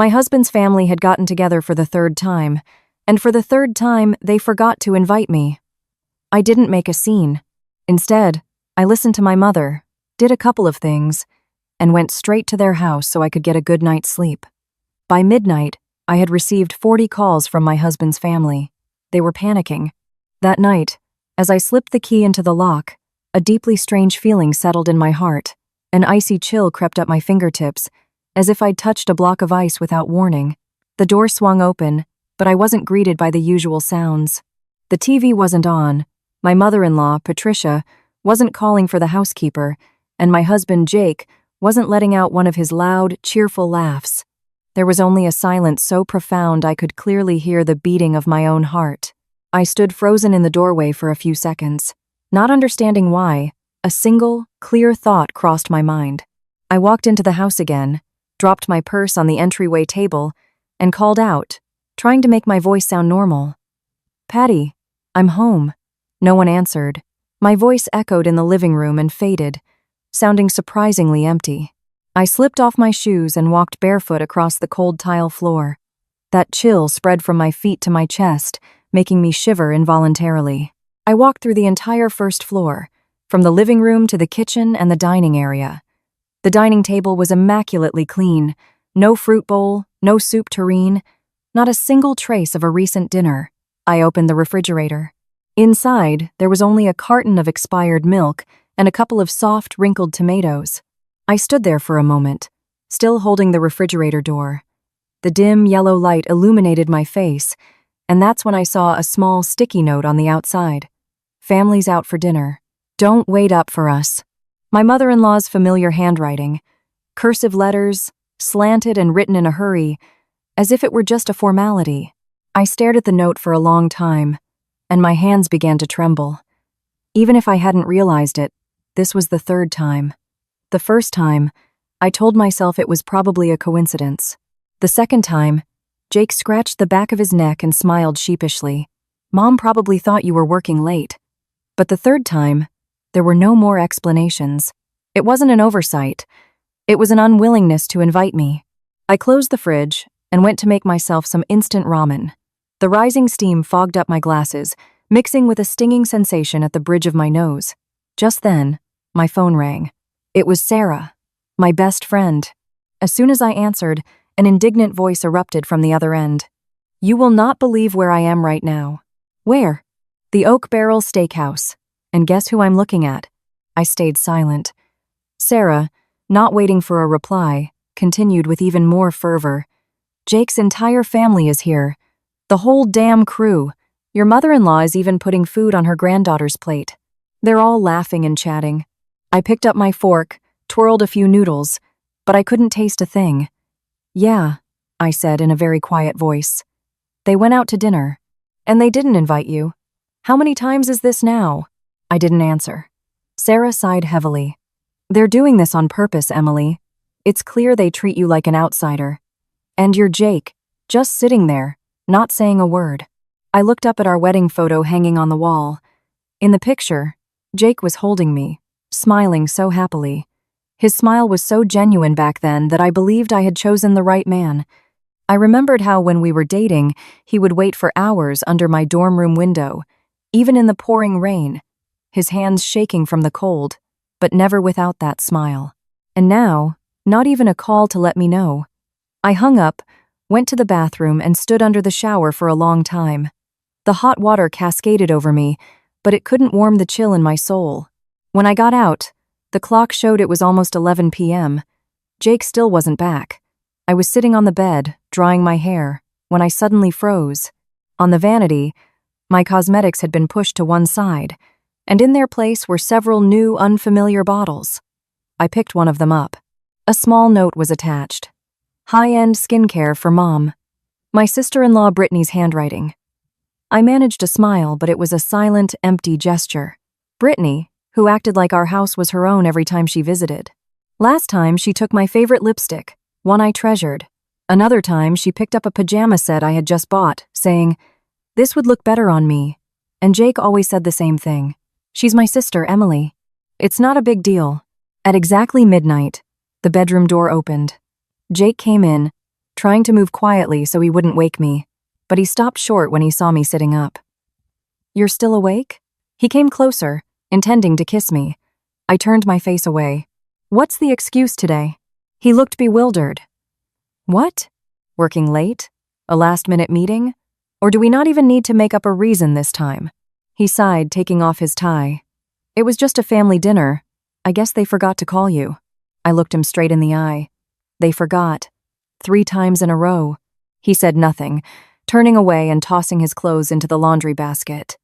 My husband's family had gotten together for the third time, and for the third time, they forgot to invite me. I didn't make a scene. Instead, I listened to my mother, did a couple of things, and went straight to their house so I could get a good night's sleep. By midnight, I had received 40 calls from my husband's family. They were panicking. That night, as I slipped the key into the lock, a deeply strange feeling settled in my heart. An icy chill crept up my fingertips, as if I'd touched a block of ice without warning. The door swung open, but I wasn't greeted by the usual sounds. The TV wasn't on. My mother-in-law, Patricia, wasn't calling for the housekeeper, and my husband, Jake, wasn't letting out one of his loud, cheerful laughs. There was only a silence so profound I could clearly hear the beating of my own heart. I stood frozen in the doorway for a few seconds. Not understanding why, a single, clear thought crossed my mind. I walked into the house again, dropped my purse on the entryway table, and called out, trying to make my voice sound normal. "Patty, I'm home." No one answered. My voice echoed in the living room and faded, sounding surprisingly empty. I slipped off my shoes and walked barefoot across the cold tile floor. That chill spread from my feet to my chest, making me shiver involuntarily. I walked through the entire first floor, from the living room to the kitchen and the dining area. The dining table was immaculately clean, no fruit bowl, no soup tureen, not a single trace of a recent dinner. I opened the refrigerator. Inside, there was only a carton of expired milk and a couple of soft, wrinkled tomatoes. I stood there for a moment, still holding the refrigerator door. The dim yellow light illuminated my face, and that's when I saw a small sticky note on the outside. "Family's out for dinner. Don't wait up for us." My mother-in-law's familiar handwriting, cursive letters, slanted and written in a hurry, as if it were just a formality. I stared at the note for a long time, and my hands began to tremble. Even if I hadn't realized it, this was the third time. The first time, I told myself it was probably a coincidence. The second time, Jake scratched the back of his neck and smiled sheepishly. "Mom probably thought you were working late." But the third time, there were no more explanations. It wasn't an oversight. It was an unwillingness to invite me. I closed the fridge and went to make myself some instant ramen. The rising steam fogged up my glasses, mixing with a stinging sensation at the bridge of my nose. Just then, my phone rang. It was Sarah, my best friend. As soon as I answered, an indignant voice erupted from the other end. "You will not believe where I am right now." "Where?" "The Oak Barrel Steakhouse. And guess who I'm looking at?" I stayed silent. Sarah, not waiting for a reply, continued with even more fervor. "Jake's entire family is here. The whole damn crew. Your mother-in-law is even putting food on her granddaughter's plate. They're all laughing and chatting." I picked up my fork, twirled a few noodles, but I couldn't taste a thing. "Yeah," I said in a very quiet voice. "They went out to dinner. And they didn't invite you. How many times is this now?" I didn't answer. Sarah sighed heavily. "They're doing this on purpose, Emily. It's clear they treat you like an outsider. And you're Jake, just sitting there, not saying a word." I looked up at our wedding photo hanging on the wall. In the picture, Jake was holding me, smiling so happily. His smile was so genuine back then that I believed I had chosen the right man. I remembered how when we were dating, he would wait for hours under my dorm room window, even in the pouring rain, his hands shaking from the cold, but never without that smile. And now, not even a call to let me know. I hung up, went to the bathroom, and stood under the shower for a long time. The hot water cascaded over me, but it couldn't warm the chill in my soul. When I got out, the clock showed it was almost 11 p.m. Jake still wasn't back. I was sitting on the bed, drying my hair, when I suddenly froze. On the vanity, my cosmetics had been pushed to one side, and in their place were several new, unfamiliar bottles. I picked one of them up. A small note was attached. "High-end skincare for Mom." My sister-in-law Brittany's handwriting. I managed to smile, but it was a silent, empty gesture. Brittany, who acted like our house was her own every time she visited. Last time, she took my favorite lipstick, one I treasured. Another time, she picked up a pajama set I had just bought, saying, "This would look better on me." And Jake always said the same thing. "She's my sister, Emily. It's not a big deal." At exactly midnight, the bedroom door opened. Jake came in, trying to move quietly so he wouldn't wake me, but he stopped short when he saw me sitting up. "You're still awake?" He came closer, intending to kiss me. I turned my face away. "What's the excuse today?" He looked bewildered. "What? Working late? A last-minute meeting? Or do we not even need to make up a reason this time?" He sighed, taking off his tie. "It was just a family dinner. I guess they forgot to call you." I looked him straight in the eye. "They forgot. 3 times in a row." He said nothing, turning away and tossing his clothes into the laundry basket.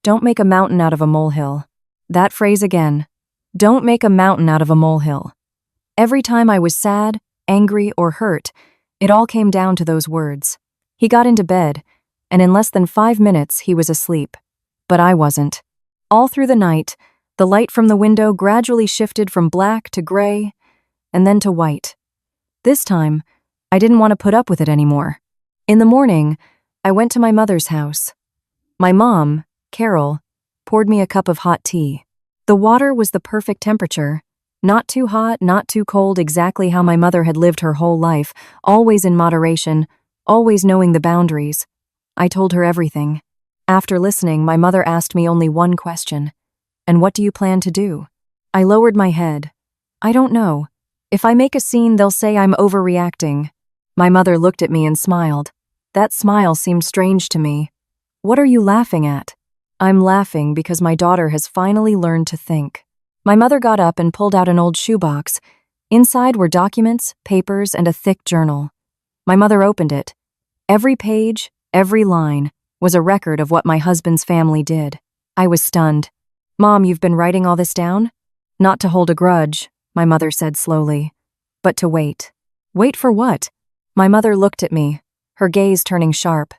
"Don't make a mountain out of a molehill." That phrase again. Don't make a mountain out of a molehill. Every time I was sad, angry, or hurt, it all came down to those words. He got into bed, and in less than 5 minutes he was asleep. But I wasn't. All through the night, the light from the window gradually shifted from black to gray, and then to white. This time, I didn't want to put up with it anymore. In the morning, I went to my mother's house. My mom, Carol, poured me a cup of hot tea. The water was the perfect temperature. Not too hot, not too cold, exactly how my mother had lived her whole life, always in moderation, always knowing the boundaries. I told her everything. After listening, my mother asked me only one question. "And what do you plan to do?" I lowered my head. "I don't know. If I make a scene, they'll say I'm overreacting." My mother looked at me and smiled. That smile seemed strange to me. "What are you laughing at?" "I'm laughing because my daughter has finally learned to think." My mother got up and pulled out an old shoebox. Inside were documents, papers, and a thick journal. My mother opened it. Every page, every line, was a record of what my husband's family did. I was stunned. "Mom, you've been writing all this down?" "Not to hold a grudge," my mother said slowly, "but to wait." "Wait for what?" My mother looked at me, her gaze turning sharp.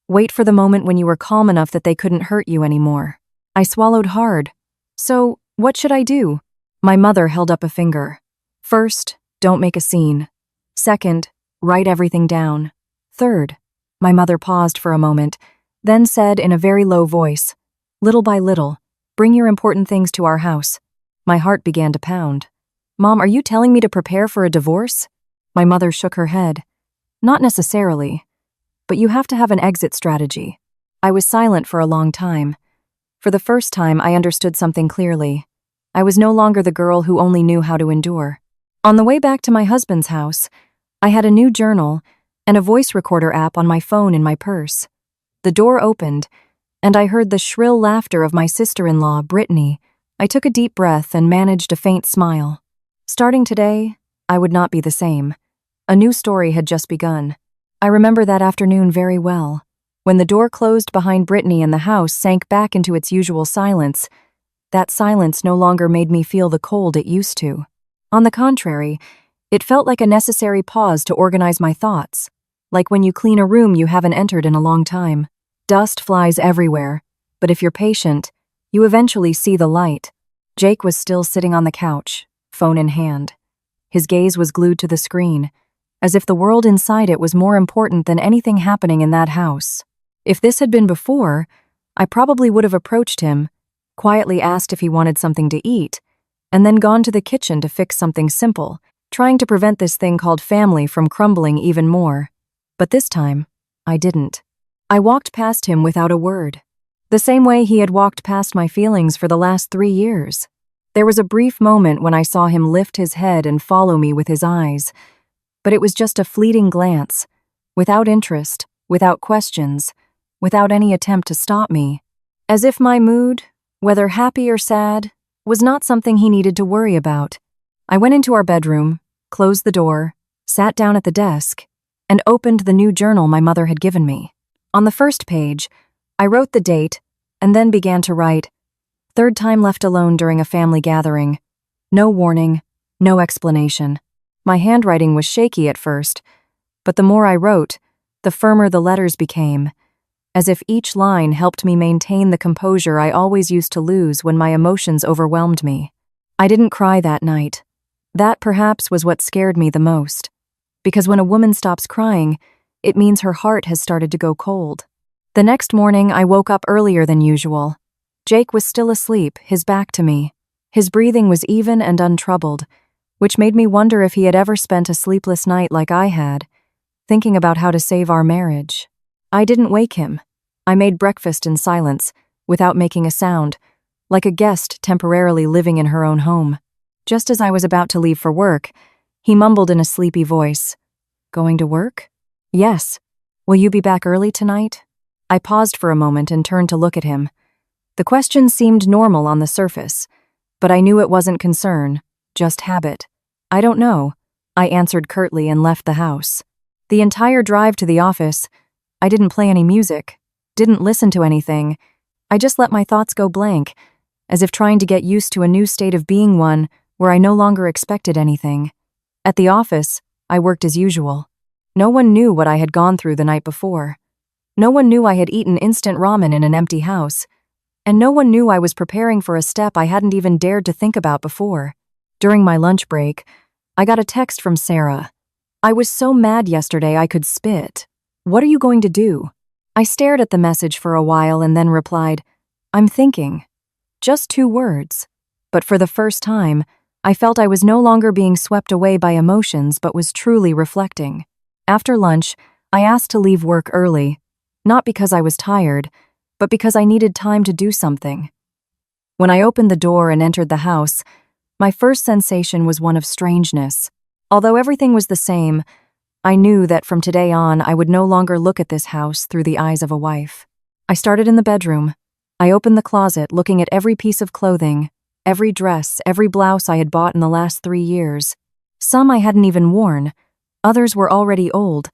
"Wait for the moment when you were calm enough that they couldn't hurt you anymore." I swallowed hard. "So, what should I do?" My mother held up a finger. "First, don't make a scene. Second, write everything down. Third," my mother paused for a moment, then said in a very low voice, "Little by little, bring your important things to our house." My heart began to pound. "Mom, are you telling me to prepare for a divorce?" My mother shook her head. "Not necessarily. But you have to have an exit strategy." I was silent for a long time. For the first time, I understood something clearly. I was no longer the girl who only knew how to endure. On the way back to my husband's house, I had a new journal and a voice recorder app on my phone in my purse. The door opened, and I heard the shrill laughter of my sister-in-law, Brittany. I took a deep breath and managed a faint smile. Starting today, I would not be the same. A new story had just begun. I remember that afternoon very well. When the door closed behind Brittany and the house sank back into its usual silence, that silence no longer made me feel the cold it used to. On the contrary, it felt like a necessary pause to organize my thoughts, like when you clean a room you haven't entered in a long time. Dust flies everywhere, but if you're patient, you eventually see the light. Jake was still sitting on the couch, phone in hand. His gaze was glued to the screen, as if the world inside it was more important than anything happening in that house. If this had been before, I probably would have approached him, quietly asked if he wanted something to eat, and then gone to the kitchen to fix something simple, trying to prevent this thing called family from crumbling even more. But this time, I didn't. I walked past him without a word, the same way he had walked past my feelings for the last 3 years. There was a brief moment when I saw him lift his head and follow me with his eyes, but it was just a fleeting glance, without interest, without questions, without any attempt to stop me. As if my mood, whether happy or sad, was not something he needed to worry about. I went into our bedroom, closed the door, sat down at the desk, and opened the new journal my mother had given me. On the first page, I wrote the date and then began to write, "Third time left alone during a family gathering. No warning, no explanation." My handwriting was shaky at first, but the more I wrote, the firmer the letters became, as if each line helped me maintain the composure I always used to lose when my emotions overwhelmed me. I didn't cry that night. That perhaps was what scared me the most, because when a woman stops crying, it means her heart has started to go cold. The next morning, I woke up earlier than usual. Jake was still asleep, his back to me. His breathing was even and untroubled, which made me wonder if he had ever spent a sleepless night like I had. thinking about how to save our marriage. I didn't wake him. I made breakfast in silence, without making a sound, like a guest temporarily living in her own home. Just as I was about to leave for work, he mumbled in a sleepy voice, "Going to work?" "Yes. Will you be back early tonight?" I paused for a moment and turned to look at him. The question seemed normal on the surface, but I knew it wasn't concern, just habit. "I don't know," I answered curtly and left the house. The entire drive to the office, I didn't play any music, didn't listen to anything. I just let my thoughts go blank, as if trying to get used to a new state of being one where I no longer expected anything. At the office, I worked as usual. No one knew what I had gone through the night before. No one knew I had eaten instant ramen in an empty house. And no one knew I was preparing for a step I hadn't even dared to think about before. During my lunch break, I got a text from Sarah. "I was so mad yesterday I could spit. What are you going to do?" I stared at the message for a while and then replied, "I'm thinking." Just 2 words. But for the first time, I felt I was no longer being swept away by emotions but was truly reflecting. After lunch, I asked to leave work early, not because I was tired, but because I needed time to do something. When I opened the door and entered the house, my first sensation was one of strangeness. Although everything was the same, I knew that from today on I would no longer look at this house through the eyes of a wife. I started in the bedroom. I opened the closet, looking at every piece of clothing, every dress, every blouse I had bought in the last 3 years. Some I hadn't even worn, others were already old,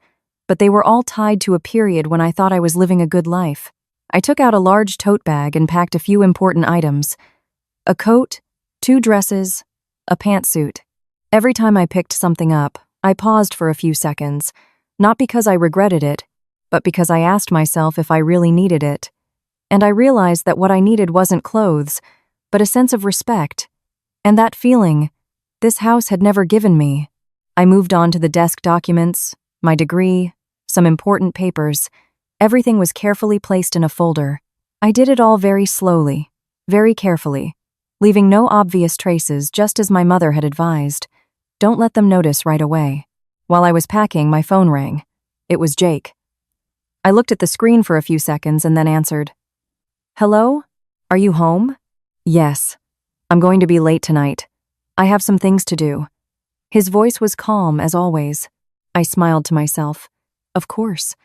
but they were all tied to a period when I thought I was living a good life. I took out a large tote bag and packed a few important items: a coat, 2 dresses, a pantsuit. Every time I picked something up, I paused for a few seconds, not because I regretted it, but because I asked myself if I really needed it. And I realized that what I needed wasn't clothes, but a sense of respect. And that feeling, this house had never given me. I moved on to the desk documents, my degree, some important papers. Everything was carefully placed in a folder. I did it all very slowly, very carefully, leaving no obvious traces, just as my mother had advised. Don't let them notice right away. While I was packing, my phone rang. It was Jake. I looked at the screen for a few seconds and then answered. "Hello? Are you home?" "Yes. I'm going to be late tonight. I have some things to do." His voice was calm, as always. I smiled to myself. "Of course.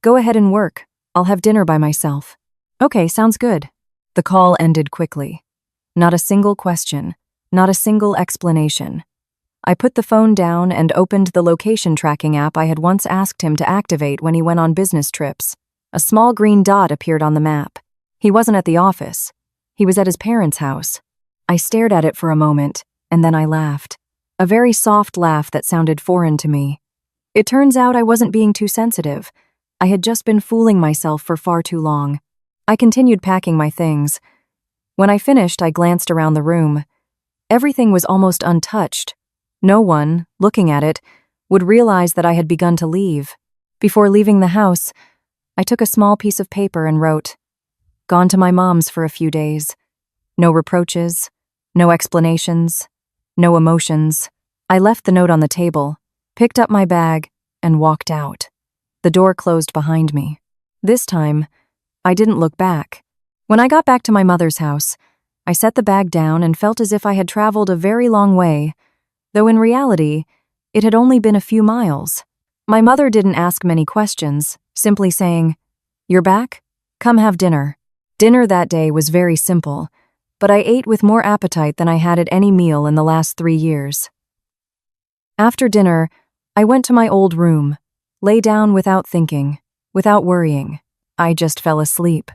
Go ahead and work. I'll have dinner by myself." "Okay, sounds good." The call ended quickly. Not a single question, not a single explanation. I put the phone down and opened the location tracking app I had once asked him to activate when he went on business trips. A small green dot appeared on the map. He wasn't at the office. He was at his parents' house. I stared at it for a moment, and then I laughed. A very soft laugh that sounded foreign to me. It turns out I wasn't being too sensitive. I had just been fooling myself for far too long. I continued packing my things. When I finished, I glanced around the room. Everything was almost untouched. No one, looking at it, would realize that I had begun to leave. Before leaving the house, I took a small piece of paper and wrote, "Gone to my mom's for a few days. No reproaches, no explanations, no emotions." I left the note on the table, picked up my bag, and walked out. The door closed behind me. This time, I didn't look back. When I got back to my mother's house, I set the bag down and felt as if I had traveled a very long way, though in reality, it had only been a few miles. My mother didn't ask many questions, simply saying, "You're back? Come have dinner." Dinner that day was very simple, but I ate with more appetite than I had at any meal in the last 3 years. After dinner, I went to my old room, lay down without thinking, without worrying. I just fell asleep.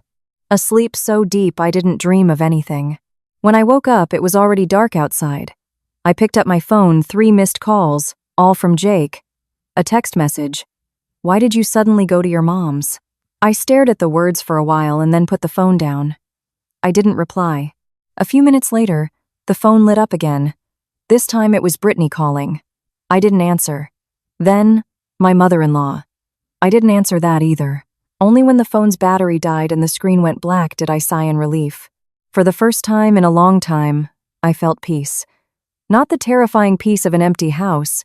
A sleep so deep I didn't dream of anything. When I woke up, it was already dark outside. I picked up my phone, 3 missed calls, all from Jake. A text message. "Why did you suddenly go to your mom's?" I stared at the words for a while and then put the phone down. I didn't reply. A few minutes later, the phone lit up again. This time it was Brittany calling. I didn't answer. Then, my mother-in-law. I didn't answer that either. Only when the phone's battery died and the screen went black did I sigh in relief. For the first time in a long time, I felt peace. Not the terrifying peace of an empty house,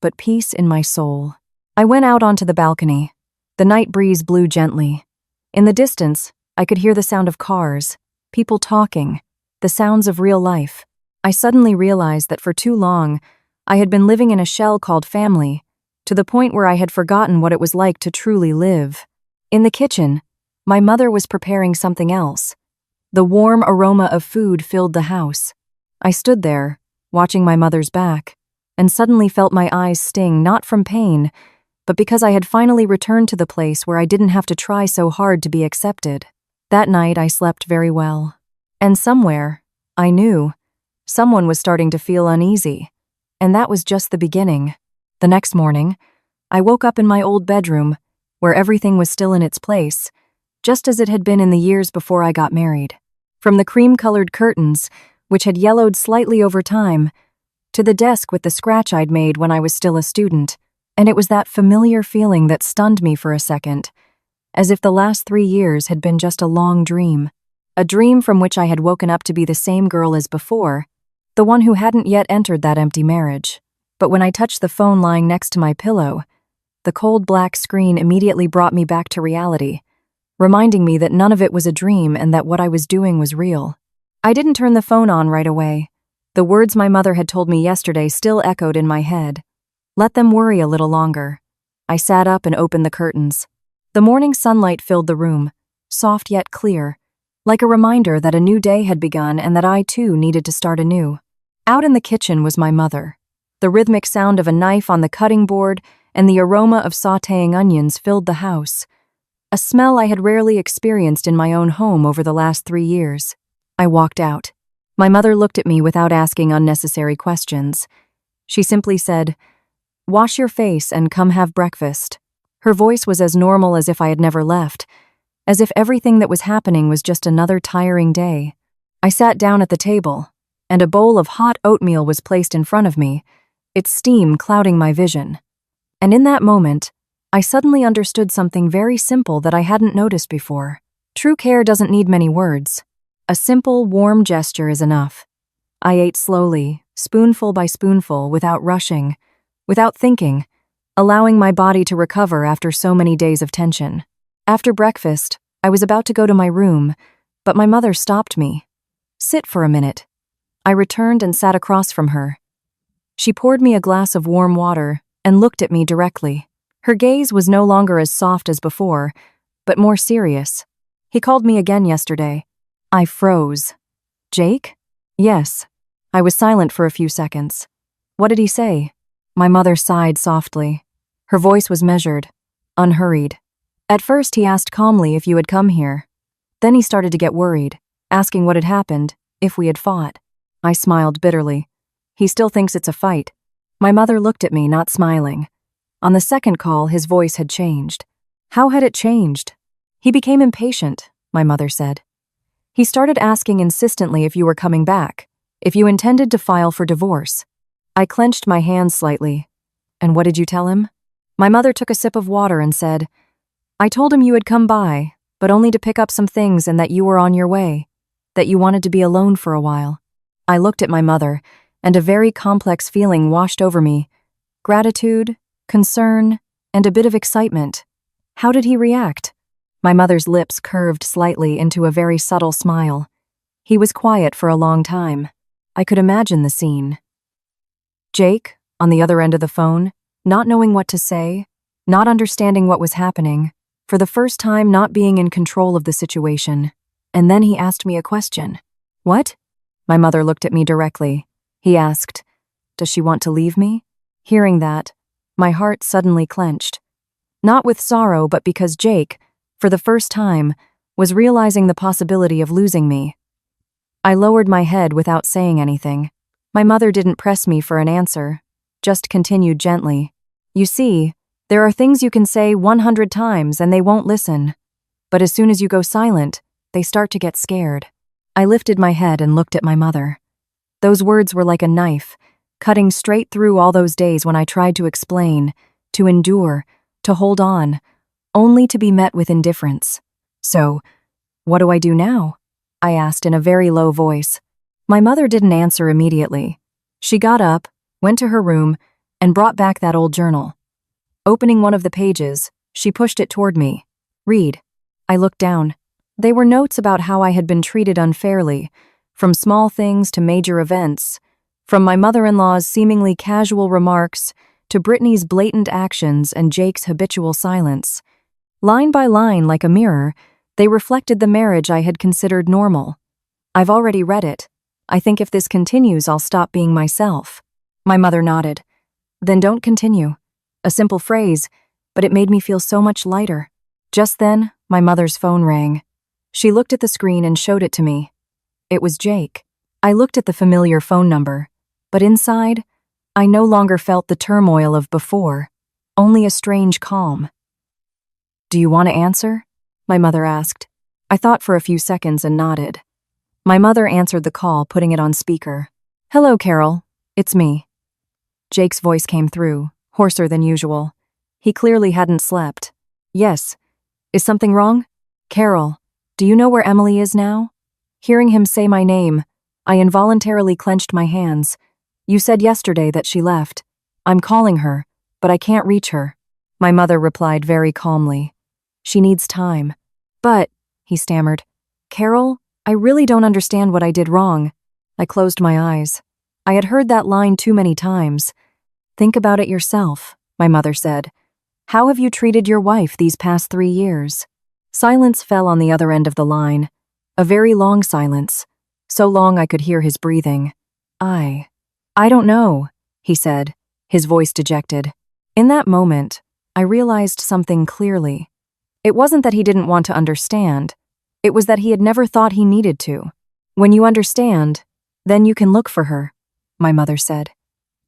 but peace in my soul. I went out onto the balcony. The night breeze blew gently. In the distance, I could hear the sound of cars, people talking, the sounds of real life. I suddenly realized that for too long, I had been living in a shell called family, to the point where I had forgotten what it was like to truly live. In the kitchen, my mother was preparing something else. The warm aroma of food filled the house. I stood there, watching my mother's back, and suddenly felt my eyes sting not from pain, but because I had finally returned to the place where I didn't have to try so hard to be accepted. That night I slept very well. And somewhere, I knew, someone was starting to feel uneasy. And that was just the beginning. The next morning, I woke up in my old bedroom, where everything was still in its place, just as it had been in the years before I got married. From the cream-colored curtains, which had yellowed slightly over time, to the desk with the scratch I'd made when I was still a student, and it was that familiar feeling that stunned me for a second, as if the last 3 years had been just a long dream. A dream from which I had woken up to be the same girl as before, the one who hadn't yet entered that empty marriage. But when I touched the phone lying next to my pillow, the cold black screen immediately brought me back to reality, reminding me that none of it was a dream and that what I was doing was real. I didn't turn the phone on right away. The words my mother had told me yesterday still echoed in my head. Let them worry a little longer. I sat up and opened the curtains. The morning sunlight filled the room, soft yet clear, like a reminder that a new day had begun and that I too needed to start anew. Out in the kitchen was my mother. The rhythmic sound of a knife on the cutting board and the aroma of sautéing onions filled the house, a smell I had rarely experienced in my own home over the last 3 years. I walked out. My mother looked at me without asking unnecessary questions. She simply said, "Wash your face and come have breakfast." Her voice was as normal as if I had never left, as if everything that was happening was just another tiring day. I sat down at the table, and a bowl of hot oatmeal was placed in front of me, its steam clouding my vision. And in that moment, I suddenly understood something very simple that I hadn't noticed before. True care doesn't need many words. A simple, warm gesture is enough. I ate slowly, spoonful by spoonful, without rushing, without thinking, allowing my body to recover after so many days of tension. After breakfast, I was about to go to my room, but my mother stopped me. "Sit for a minute." I returned and sat across from her. She poured me a glass of warm water and looked at me directly. Her gaze was no longer as soft as before, but more serious. "He called me again yesterday." I froze. "Jake?" "Yes." I was silent for a few seconds. "What did he say?" My mother sighed softly. Her voice was measured, unhurried. "At first he asked calmly if you had come here. Then he started to get worried, asking what had happened, if we had fought." I smiled bitterly. "He still thinks it's a fight." My mother looked at me, not smiling. On the second call, his voice had changed. How had it changed? "He became impatient," my mother said. "He started asking insistently if you were coming back, if you intended to file for divorce." I clenched my hands slightly. "And what did you tell him?" My mother took a sip of water and said, "I told him you had come by, but only to pick up some things and that you were on your way, that you wanted to be alone for a while." I looked at my mother, and a very complex feeling washed over me. Gratitude, concern, and a bit of excitement. How did he react? My mother's lips curved slightly into a very subtle smile. He was quiet for a long time. I could imagine the scene. Jake, on the other end of the phone, not knowing what to say, not understanding what was happening, for the first time not being in control of the situation. And then he asked me a question. "What?" My mother looked at me directly. He asked, "Does she want to leave me?" Hearing that, my heart suddenly clenched. Not with sorrow, but because Jake, for the first time, was realizing the possibility of losing me. I lowered my head without saying anything. My mother didn't press me for an answer, just continued gently. "You see, there are things you can say 100 times and they won't listen. But as soon as you go silent, they start to get scared." I lifted my head and looked at my mother. Those words were like a knife, cutting straight through all those days when I tried to explain, to endure, to hold on, only to be met with indifference. "So, what do I do now?" I asked in a very low voice. My mother didn't answer immediately. She got up, went to her room, and brought back that old journal. Opening one of the pages, she pushed it toward me. "Read." I looked down. They were notes about how I had been treated unfairly, from small things to major events, from my mother-in-law's seemingly casual remarks to Brittany's blatant actions and Jake's habitual silence. Line by line, like a mirror, they reflected the marriage I had considered normal. "I've already read it. I think if this continues, I'll stop being myself." My mother nodded. "Then don't continue." A simple phrase, but it made me feel so much lighter. Just then, my mother's phone rang. She looked at the screen and showed it to me. It was Jake. I looked at the familiar phone number, but inside, I no longer felt the turmoil of before, only a strange calm. "Do you want to answer?" my mother asked. I thought for a few seconds and nodded. My mother answered the call, putting it on speaker. "Hello, Carol. It's me." Jake's voice came through, hoarser than usual. He clearly hadn't slept. "Yes. Is something wrong?" "Carol, do you know where Emily is now?" Hearing him say my name, I involuntarily clenched my hands. "You said yesterday that she left. I'm calling her, but I can't reach her." My mother replied very calmly. "She needs time." "But," he stammered, "Carol, I really don't understand what I did wrong." I closed my eyes. I had heard that line too many times. "Think about it yourself," my mother said. "How have you treated your wife these past 3 years?" Silence fell on the other end of the line. A very long silence. So long I could hear his breathing. I don't know," he said, his voice dejected. In that moment, I realized something clearly. It wasn't that he didn't want to understand. It was that he had never thought he needed to. "When you understand, then you can look for her," my mother said.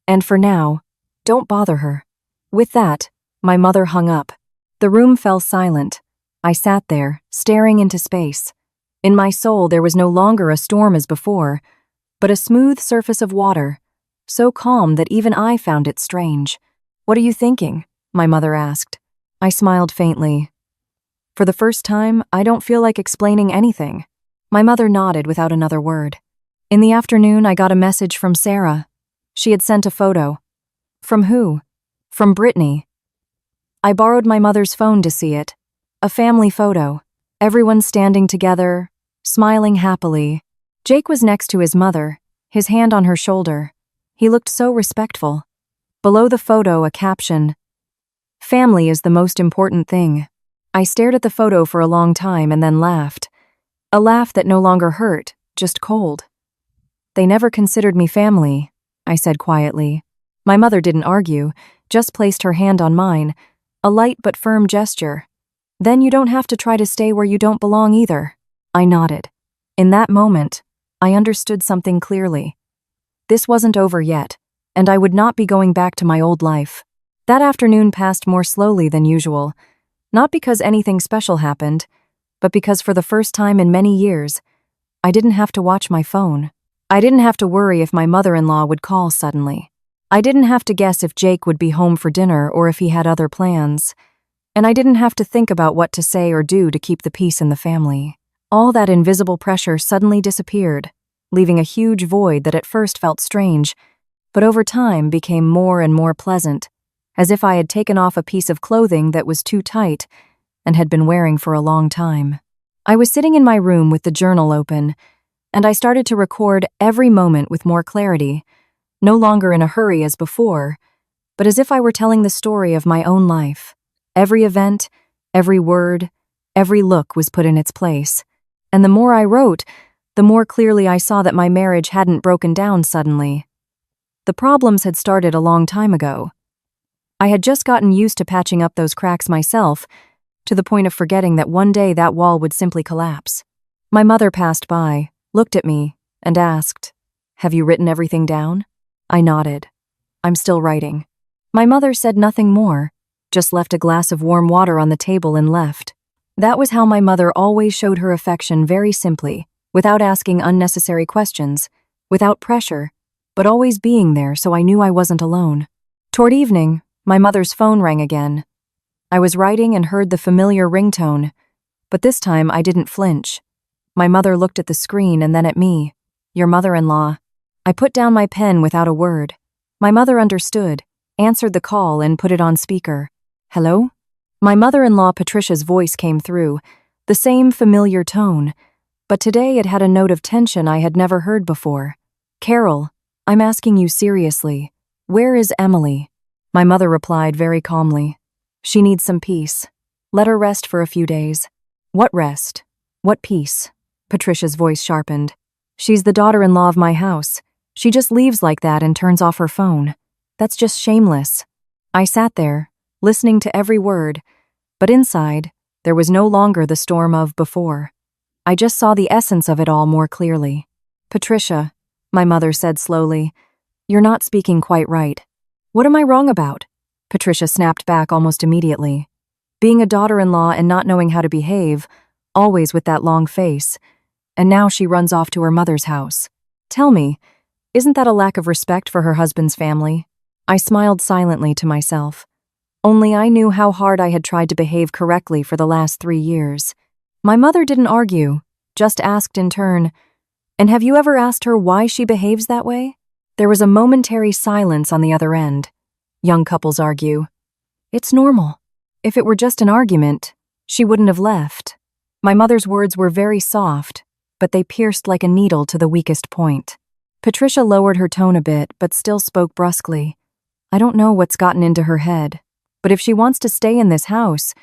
"And for now, don't bother her." With that, my mother hung up. The room fell silent. I sat there, staring into space. In my soul, there was no longer a storm as before, but a smooth surface of water, so calm that even I found it strange. "What are you thinking?" my mother asked. I smiled faintly. "For the first time, I don't feel like explaining anything." My mother nodded without another word. In the afternoon, I got a message from Sarah. She had sent a photo. From who? From Brittany. I borrowed my mother's phone to see it. A family photo. Everyone standing together, smiling happily. Jake was next to his mother, his hand on her shoulder. He looked so respectful. Below the photo, a caption, "Family is the most important thing." I stared at the photo for a long time and then laughed. A laugh that no longer hurt, just cold. "They never considered me family," I said quietly. My mother didn't argue, just placed her hand on mine, a light but firm gesture. "Then you don't have to try to stay where you don't belong either." I nodded. In that moment, I understood something clearly. This wasn't over yet, and I would not be going back to my old life. That afternoon passed more slowly than usual, not because anything special happened, but because for the first time in many years, I didn't have to watch my phone. I didn't have to worry if my mother-in-law would call suddenly. I didn't have to guess if Jake would be home for dinner or if he had other plans. And I didn't have to think about what to say or do to keep the peace in the family. All that invisible pressure suddenly disappeared, leaving a huge void that at first felt strange, but over time became more and more pleasant, as if I had taken off a piece of clothing that was too tight and had been wearing for a long time. I was sitting in my room with the journal open, and I started to record every moment with more clarity, no longer in a hurry as before, but as if I were telling the story of my own life. Every event, every word, every look was put in its place, and the more I wrote, the more clearly I saw that my marriage hadn't broken down suddenly. The problems had started a long time ago. I had just gotten used to patching up those cracks myself, to the point of forgetting that one day that wall would simply collapse. My mother passed by, looked at me, and asked, "Have you written everything down?" I nodded. "I'm still writing." My mother said nothing more, just left a glass of warm water on the table and left. That was how my mother always showed her affection, very simply, without asking unnecessary questions, without pressure, but always being there so I knew I wasn't alone. Toward evening, my mother's phone rang again. I was writing and heard the familiar ringtone, but this time I didn't flinch. My mother looked at the screen and then at me. "Your mother-in-law." I put down my pen without a word. My mother understood, answered the call, and put it on speaker. Hello? My mother-in-law Patricia's voice came through, the same familiar tone, but today it had a note of tension I had never heard before. Carol, I'm asking you seriously. Where is Emily? My mother replied very calmly. She needs some peace. Let her rest for a few days. What rest? What peace? Patricia's voice sharpened. She's the daughter-in-law of my house. She just leaves like that and turns off her phone. That's just shameless. I sat there, listening to every word, but inside, there was no longer the storm of before. I just saw the essence of it all more clearly. Patricia, my mother said slowly, you're not speaking quite right. What am I wrong about? Patricia snapped back almost immediately. Being a daughter-in-law and not knowing how to behave, always with that long face, and now she runs off to her mother's house. Tell me, isn't that a lack of respect for her husband's family? I smiled silently to myself. Only I knew how hard I had tried to behave correctly for the last 3 years. My mother didn't argue, just asked in turn, and have you ever asked her why she behaves that way? There was a momentary silence on the other end. Young couples argue. It's normal. If it were just an argument, she wouldn't have left. My mother's words were very soft, but they pierced like a needle to the weakest point. Patricia lowered her tone a bit, but still spoke brusquely. I don't know what's gotten into her head, but if she wants to stay in this house,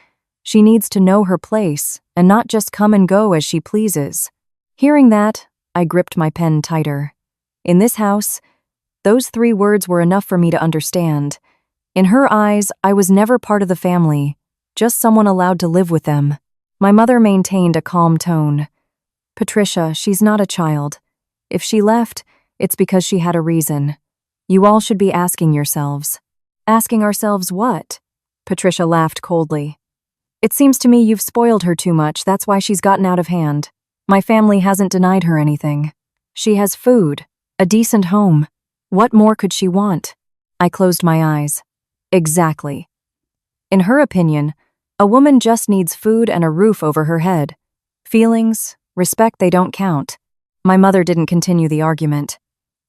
she needs to know her place and not just come and go as she pleases. Hearing that, I gripped my pen tighter. In this house, those 3 words were enough for me to understand. In her eyes, I was never part of the family, just someone allowed to live with them. My mother maintained a calm tone. Patricia, she's not a child. If she left, it's because she had a reason. You all should be asking yourselves. Asking ourselves what? Patricia laughed coldly. It seems to me you've spoiled her too much, that's why she's gotten out of hand. My family hasn't denied her anything. She has food, a decent home. What more could she want? I closed my eyes. Exactly. In her opinion, a woman just needs food and a roof over her head. Feelings, respect, they don't count. My mother didn't continue the argument.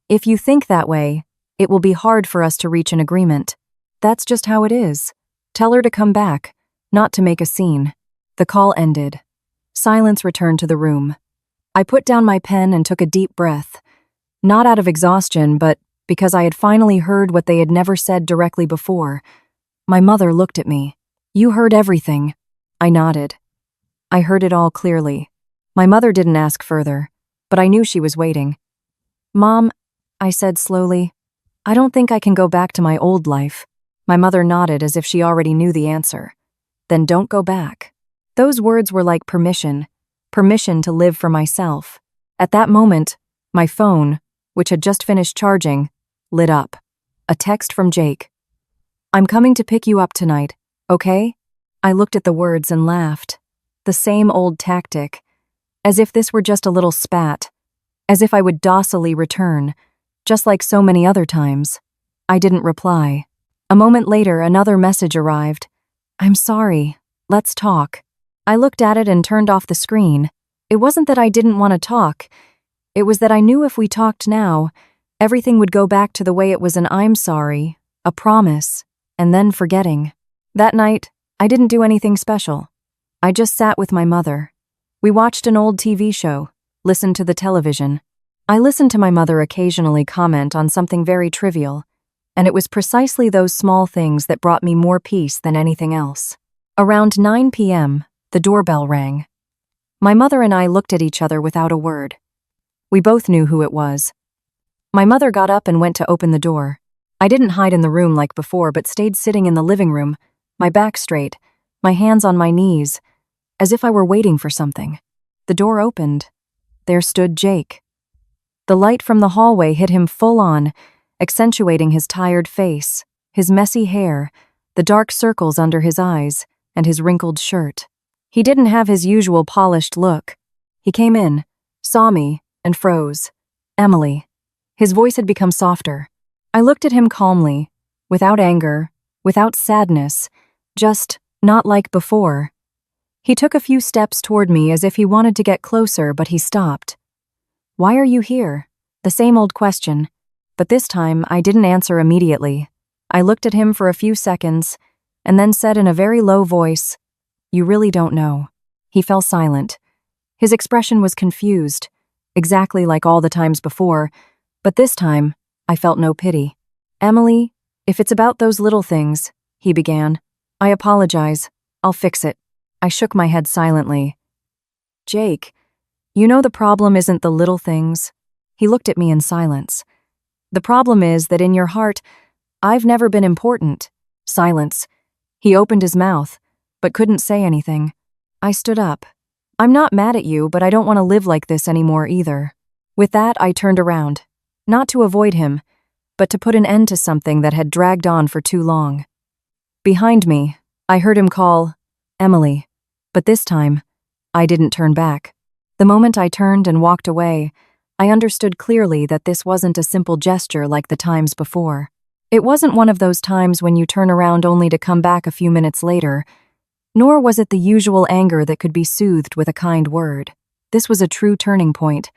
If you think that way, it will be hard for us to reach an agreement. That's just how it is. Tell her to come back, not to make a scene. The call ended. Silence returned to the room. I put down my pen and took a deep breath. Not out of exhaustion, but because I had finally heard what they had never said directly before. My mother looked at me. You heard everything. I nodded. I heard it all clearly. My mother didn't ask further, but I knew she was waiting. Mom, I said slowly, I don't think I can go back to my old life. My mother nodded as if she already knew the answer. Then don't go back. Those words were like permission to live for myself. At that moment, my phone, which had just finished charging, lit up. A text from Jake. I'm coming to pick you up tonight, okay? I looked at the words and laughed. The same old tactic. As if this were just a little spat. As if I would docilely return, just like so many other times. I didn't reply. A moment later, another message arrived. I'm sorry. Let's talk. I looked at it and turned off the screen. It wasn't that I didn't want to talk. It was that I knew if we talked now, everything would go back to the way it was an I'm sorry, a promise, and then forgetting. That night, I didn't do anything special. I just sat with my mother. We watched an old TV show, listened to the television. I listened to my mother occasionally comment on something very trivial, and it was precisely those small things that brought me more peace than anything else. Around 9 p.m., the doorbell rang. My mother and I looked at each other without a word. We both knew who it was. My mother got up and went to open the door. I didn't hide in the room like before, but stayed sitting in the living room, my back straight, my hands on my knees, as if I were waiting for something. The door opened. There stood Jake. The light from the hallway hit him full on, accentuating his tired face, his messy hair, the dark circles under his eyes, and his wrinkled shirt. He didn't have his usual polished look. He came in, saw me, and froze. Emily. His voice had become softer. I looked at him calmly, without anger, without sadness, just not like before. He took a few steps toward me as if he wanted to get closer, but he stopped. Why are you here? The same old question, but this time I didn't answer immediately. I looked at him for a few seconds, and then said in a very low voice, "You really don't know." He fell silent. His expression was confused, exactly like all the times before, but this time, I felt no pity. "Emily, if it's about those little things," he began. "I apologize. I'll fix it." I shook my head silently. "Jake, you know the problem isn't the little things." He looked at me in silence. "The problem is that in your heart, I've never been important." Silence. He opened his mouth, but couldn't say anything. I stood up. "I'm not mad at you, but I don't want to live like this anymore either." With that, I turned around. Not to avoid him, but to put an end to something that had dragged on for too long. Behind me, I heard him call, "Emily," but this time, I didn't turn back. The moment I turned and walked away, I understood clearly that this wasn't a simple gesture like the times before. It wasn't one of those times when you turn around only to come back a few minutes later, nor was it the usual anger that could be soothed with a kind word. This was a true turning point,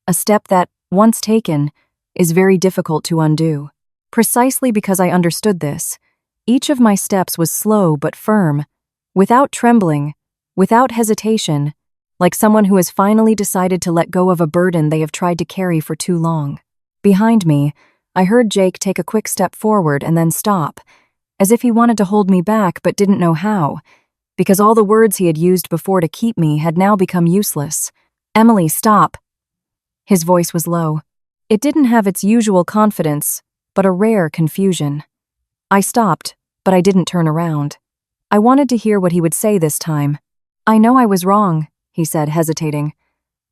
a step that, once taken, is very difficult to undo. Precisely because I understood this, each of my steps was slow but firm, without trembling, without hesitation, like someone who has finally decided to let go of a burden they have tried to carry for too long. Behind me, I heard Jake take a quick step forward and then stop, as if he wanted to hold me back but didn't know how, because all the words he had used before to keep me had now become useless. "Emily, stop." His voice was low. It didn't have its usual confidence, but a rare confusion. I stopped, but I didn't turn around. I wanted to hear what he would say this time. "I know I was wrong," he said, hesitating.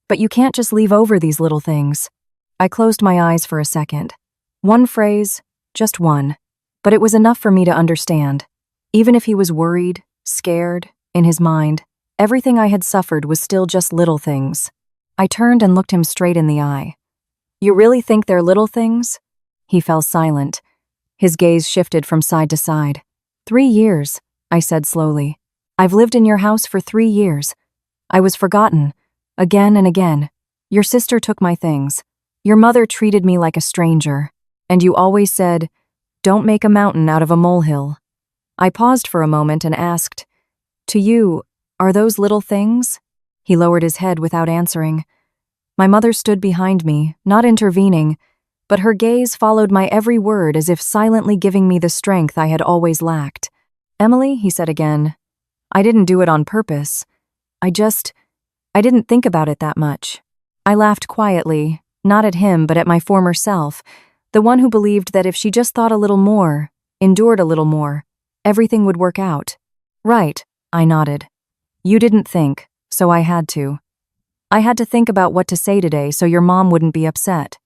"But you can't just leave over these little things." I closed my eyes for a second. One phrase, just one, but it was enough for me to understand. Even if he was worried, scared, in his mind, everything I had suffered was still just little things. I turned and looked him straight in the eye. "You really think they're little things?" He fell silent. His gaze shifted from side to side. 3 years, I said slowly. "I've lived in your house for 3 years. I was forgotten, again and again. Your sister took my things. Your mother treated me like a stranger. And you always said, 'Don't make a mountain out of a molehill.'" I paused for a moment and asked, "To you, are those little things?" He lowered his head without answering. My mother stood behind me, not intervening, but her gaze followed my every word as if silently giving me the strength I had always lacked. "Emily," he said again, "I didn't do it on purpose. I didn't think about it that much." I laughed quietly, not at him but at my former self, the one who believed that if she just thought a little more, endured a little more, everything would work out. "Right," I nodded. "You didn't think, so I had to. I had to think about what to say today so your mom wouldn't be upset.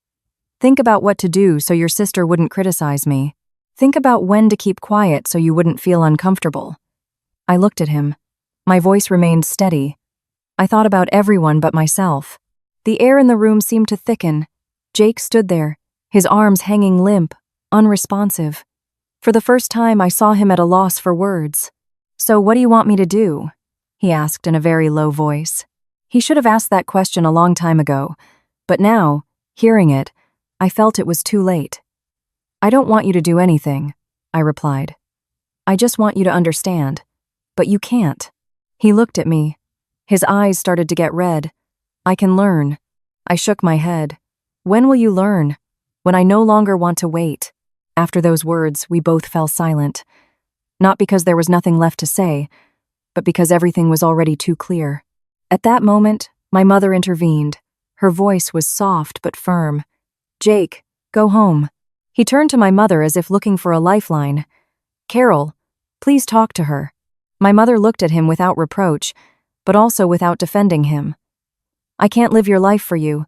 Think about what to do so your sister wouldn't criticize me. Think about when to keep quiet so you wouldn't feel uncomfortable." I looked at him. My voice remained steady. I thought about everyone but myself. The air in the room seemed to thicken. Jake stood there, his arms hanging limp, unresponsive. For the first time, I saw him at a loss for words. "So what do you want me to do?" he asked in a very low voice. He should have asked that question a long time ago, but now, hearing it, I felt it was too late. "I don't want you to do anything," I replied. "I just want you to understand. But you can't." He looked at me. His eyes started to get red. "I can learn." I shook my head. "When will you learn?" "When I no longer want to wait." After those words, we both fell silent. Not because there was nothing left to say, but because everything was already too clear. At that moment, my mother intervened. Her voice was soft but firm. "Jake, go home." He turned to my mother as if looking for a lifeline. "Carol, please talk to her." My mother looked at him without reproach, but also without defending him. "I can't live your life for you,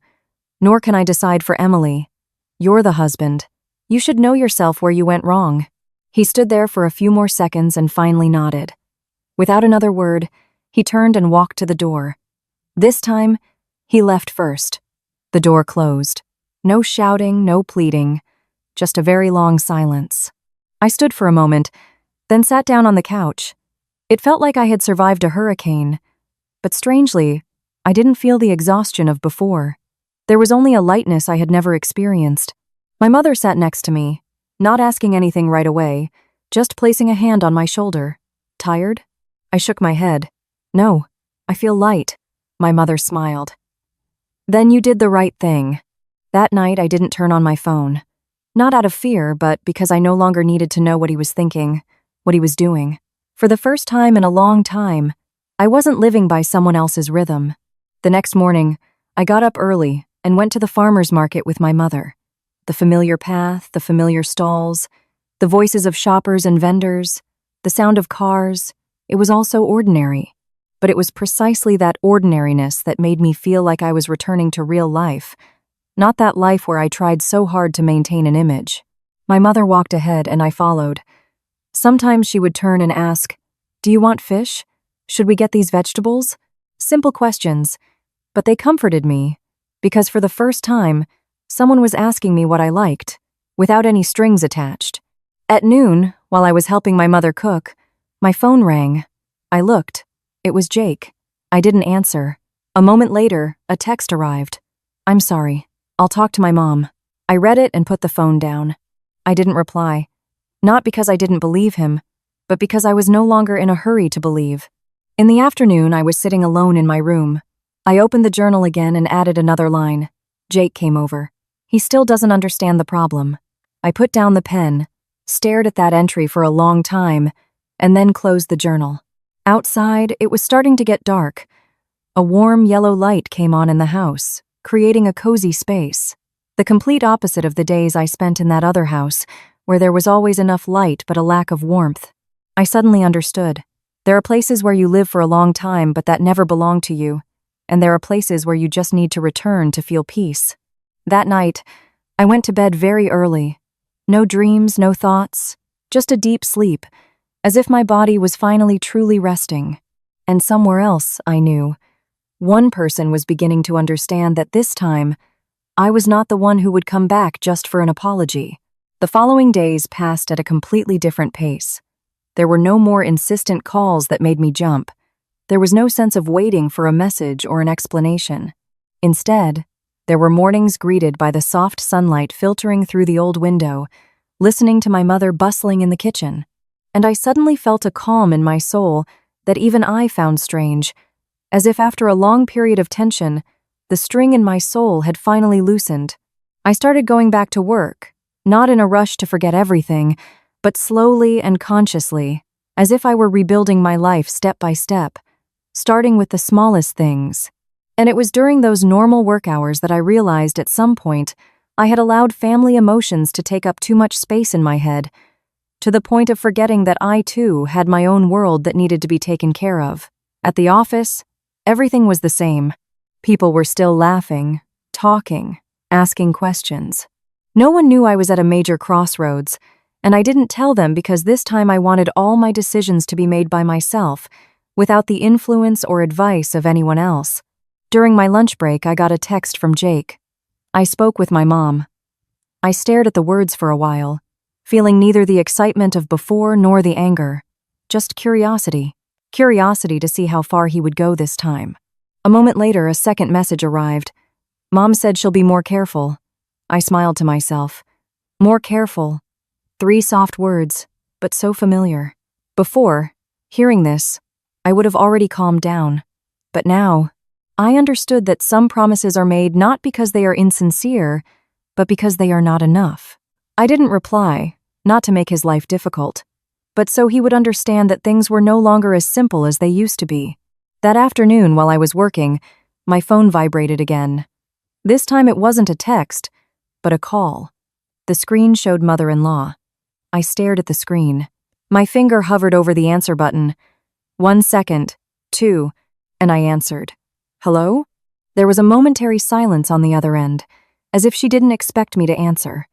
nor can I decide for Emily. You're the husband. You should know yourself where you went wrong." He stood there for a few more seconds and finally nodded. Without another word, he turned and walked to the door. This time, he left first. The door closed. No shouting, no pleading, just a very long silence. I stood for a moment, then sat down on the couch. It felt like I had survived a hurricane, but strangely, I didn't feel the exhaustion of before. There was only a lightness I had never experienced. My mother sat next to me, not asking anything right away, just placing a hand on my shoulder. Tired? I shook my head. No, I feel light. My mother smiled. Then you did the right thing. That night I didn't turn on my phone. Not out of fear, but because I no longer needed to know what he was thinking, what he was doing. For the first time in a long time, I wasn't living by someone else's rhythm. The next morning, I got up early and went to the farmer's market with my mother. The familiar path, the familiar stalls, the voices of shoppers and vendors, the sound of cars, it was all so ordinary. But it was precisely that ordinariness that made me feel like I was returning to real life, not that life where I tried so hard to maintain an image. My mother walked ahead and I followed. Sometimes she would turn and ask, "Do you want fish? Should we get these vegetables?" Simple questions, but they comforted me, because for the first time, someone was asking me what I liked, without any strings attached. At noon, while I was helping my mother cook, my phone rang. I looked. It was Jake. I didn't answer. A moment later, a text arrived. "I'm sorry. I'll talk to my mom." I read it and put the phone down. I didn't reply. Not because I didn't believe him, but because I was no longer in a hurry to believe. In the afternoon, I was sitting alone in my room. I opened the journal again and added another line. Jake came over. He still doesn't understand the problem. I put down the pen, stared at that entry for a long time, and then closed the journal. Outside, it was starting to get dark. A warm yellow light came on in the house, creating a cozy space. The complete opposite of the days I spent in that other house, where there was always enough light but a lack of warmth. I suddenly understood. There are places where you live for a long time but that never belong to you, and there are places where you just need to return to feel peace. That night, I went to bed very early. No dreams, no thoughts, just a deep sleep, as if my body was finally truly resting. And somewhere else, I knew, one person was beginning to understand that this time, I was not the one who would come back just for an apology. The following days passed at a completely different pace. There were no more insistent calls that made me jump. There was no sense of waiting for a message or an explanation. Instead, there were mornings greeted by the soft sunlight filtering through the old window, listening to my mother bustling in the kitchen. And I suddenly felt a calm in my soul that even I found strange, as if after a long period of tension, the string in my soul had finally loosened. I started going back to work, not in a rush to forget everything, but slowly and consciously, as if I were rebuilding my life step by step, starting with the smallest things. And it was during those normal work hours that I realized at some point I had allowed family emotions to take up too much space in my head, to the point of forgetting that I, too, had my own world that needed to be taken care of. At the office, everything was the same. People were still laughing, talking, asking questions. No one knew I was at a major crossroads, and I didn't tell them because this time I wanted all my decisions to be made by myself, without the influence or advice of anyone else. During my lunch break, I got a text from Jake. I spoke with my mom. I stared at the words for a while, feeling neither the excitement of before nor the anger, just curiosity. Curiosity to see how far he would go this time. A moment later, a second message arrived. Mom said she'll be more careful. I smiled to myself. More careful. 3 soft words, but so familiar. Before, hearing this, I would have already calmed down. But now, I understood that some promises are made not because they are insincere, but because they are not enough. I didn't reply, not to make his life difficult, but so he would understand that things were no longer as simple as they used to be. That afternoon, while I was working, my phone vibrated again. This time it wasn't a text, but a call. The screen showed mother-in-law. I stared at the screen. My finger hovered over the answer button. 1 second, 2, and I answered. Hello? There was a momentary silence on the other end, as if she didn't expect me to answer.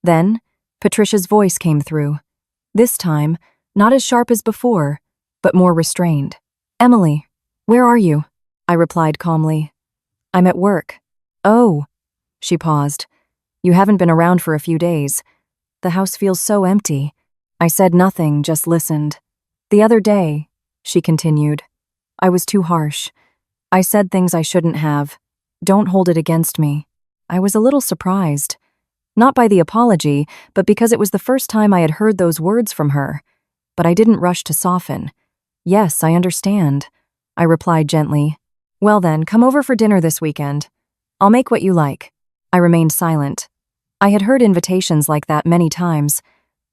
Then, Patricia's voice came through. This time, not as sharp as before, but more restrained. Emily, where are you? I replied calmly. I'm at work. Oh. She paused. You haven't been around for a few days. The house feels so empty. I said nothing, just listened. The other day, she continued, I was too harsh. I said things I shouldn't have. Don't hold it against me. I was a little surprised. Not by the apology, but because it was the first time I had heard those words from her. But I didn't rush to soften. Yes, I understand, I replied gently. Well then, come over for dinner this weekend. I'll make what you like. I remained silent. I had heard invitations like that many times,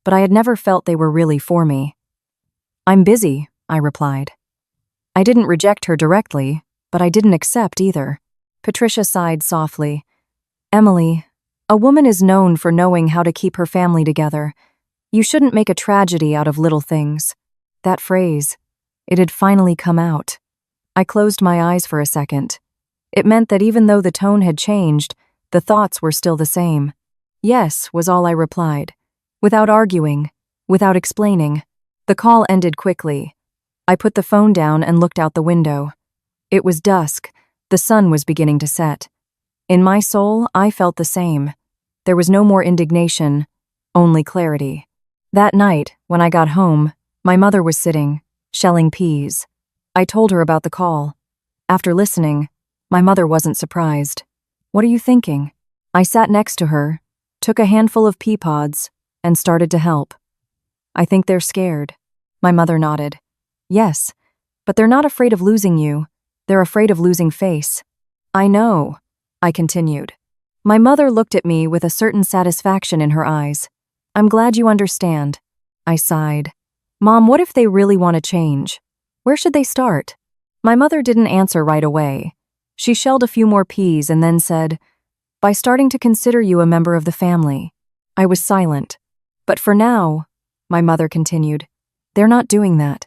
but I had never felt they were really for me. I'm busy, I replied. I didn't reject her directly, but I didn't accept either. Patricia sighed softly. Emily, a woman is known for knowing how to keep her family together. You shouldn't make a tragedy out of little things. That phrase, it had finally come out. I closed my eyes for a second. It meant that even though the tone had changed, the thoughts were still the same. Yes, was all I replied. Without arguing, without explaining. The call ended quickly. I put the phone down and looked out the window. It was dusk. The sun was beginning to set. In my soul, I felt the same. There was no more indignation, only clarity. That night, when I got home, my mother was sitting, shelling peas. I told her about the call. After listening, my mother wasn't surprised. What are you thinking? I sat next to her, took a handful of pea pods, and started to help. I think they're scared. My mother nodded. Yes, but they're not afraid of losing you. They're afraid of losing face. I know, I continued. My mother looked at me with a certain satisfaction in her eyes. I'm glad you understand. I sighed. Mom, what if they really want to change? Where should they start? My mother didn't answer right away. She shelled a few more peas and then said, by starting to consider you a member of the family. I was silent. But for now, my mother continued, they're not doing that.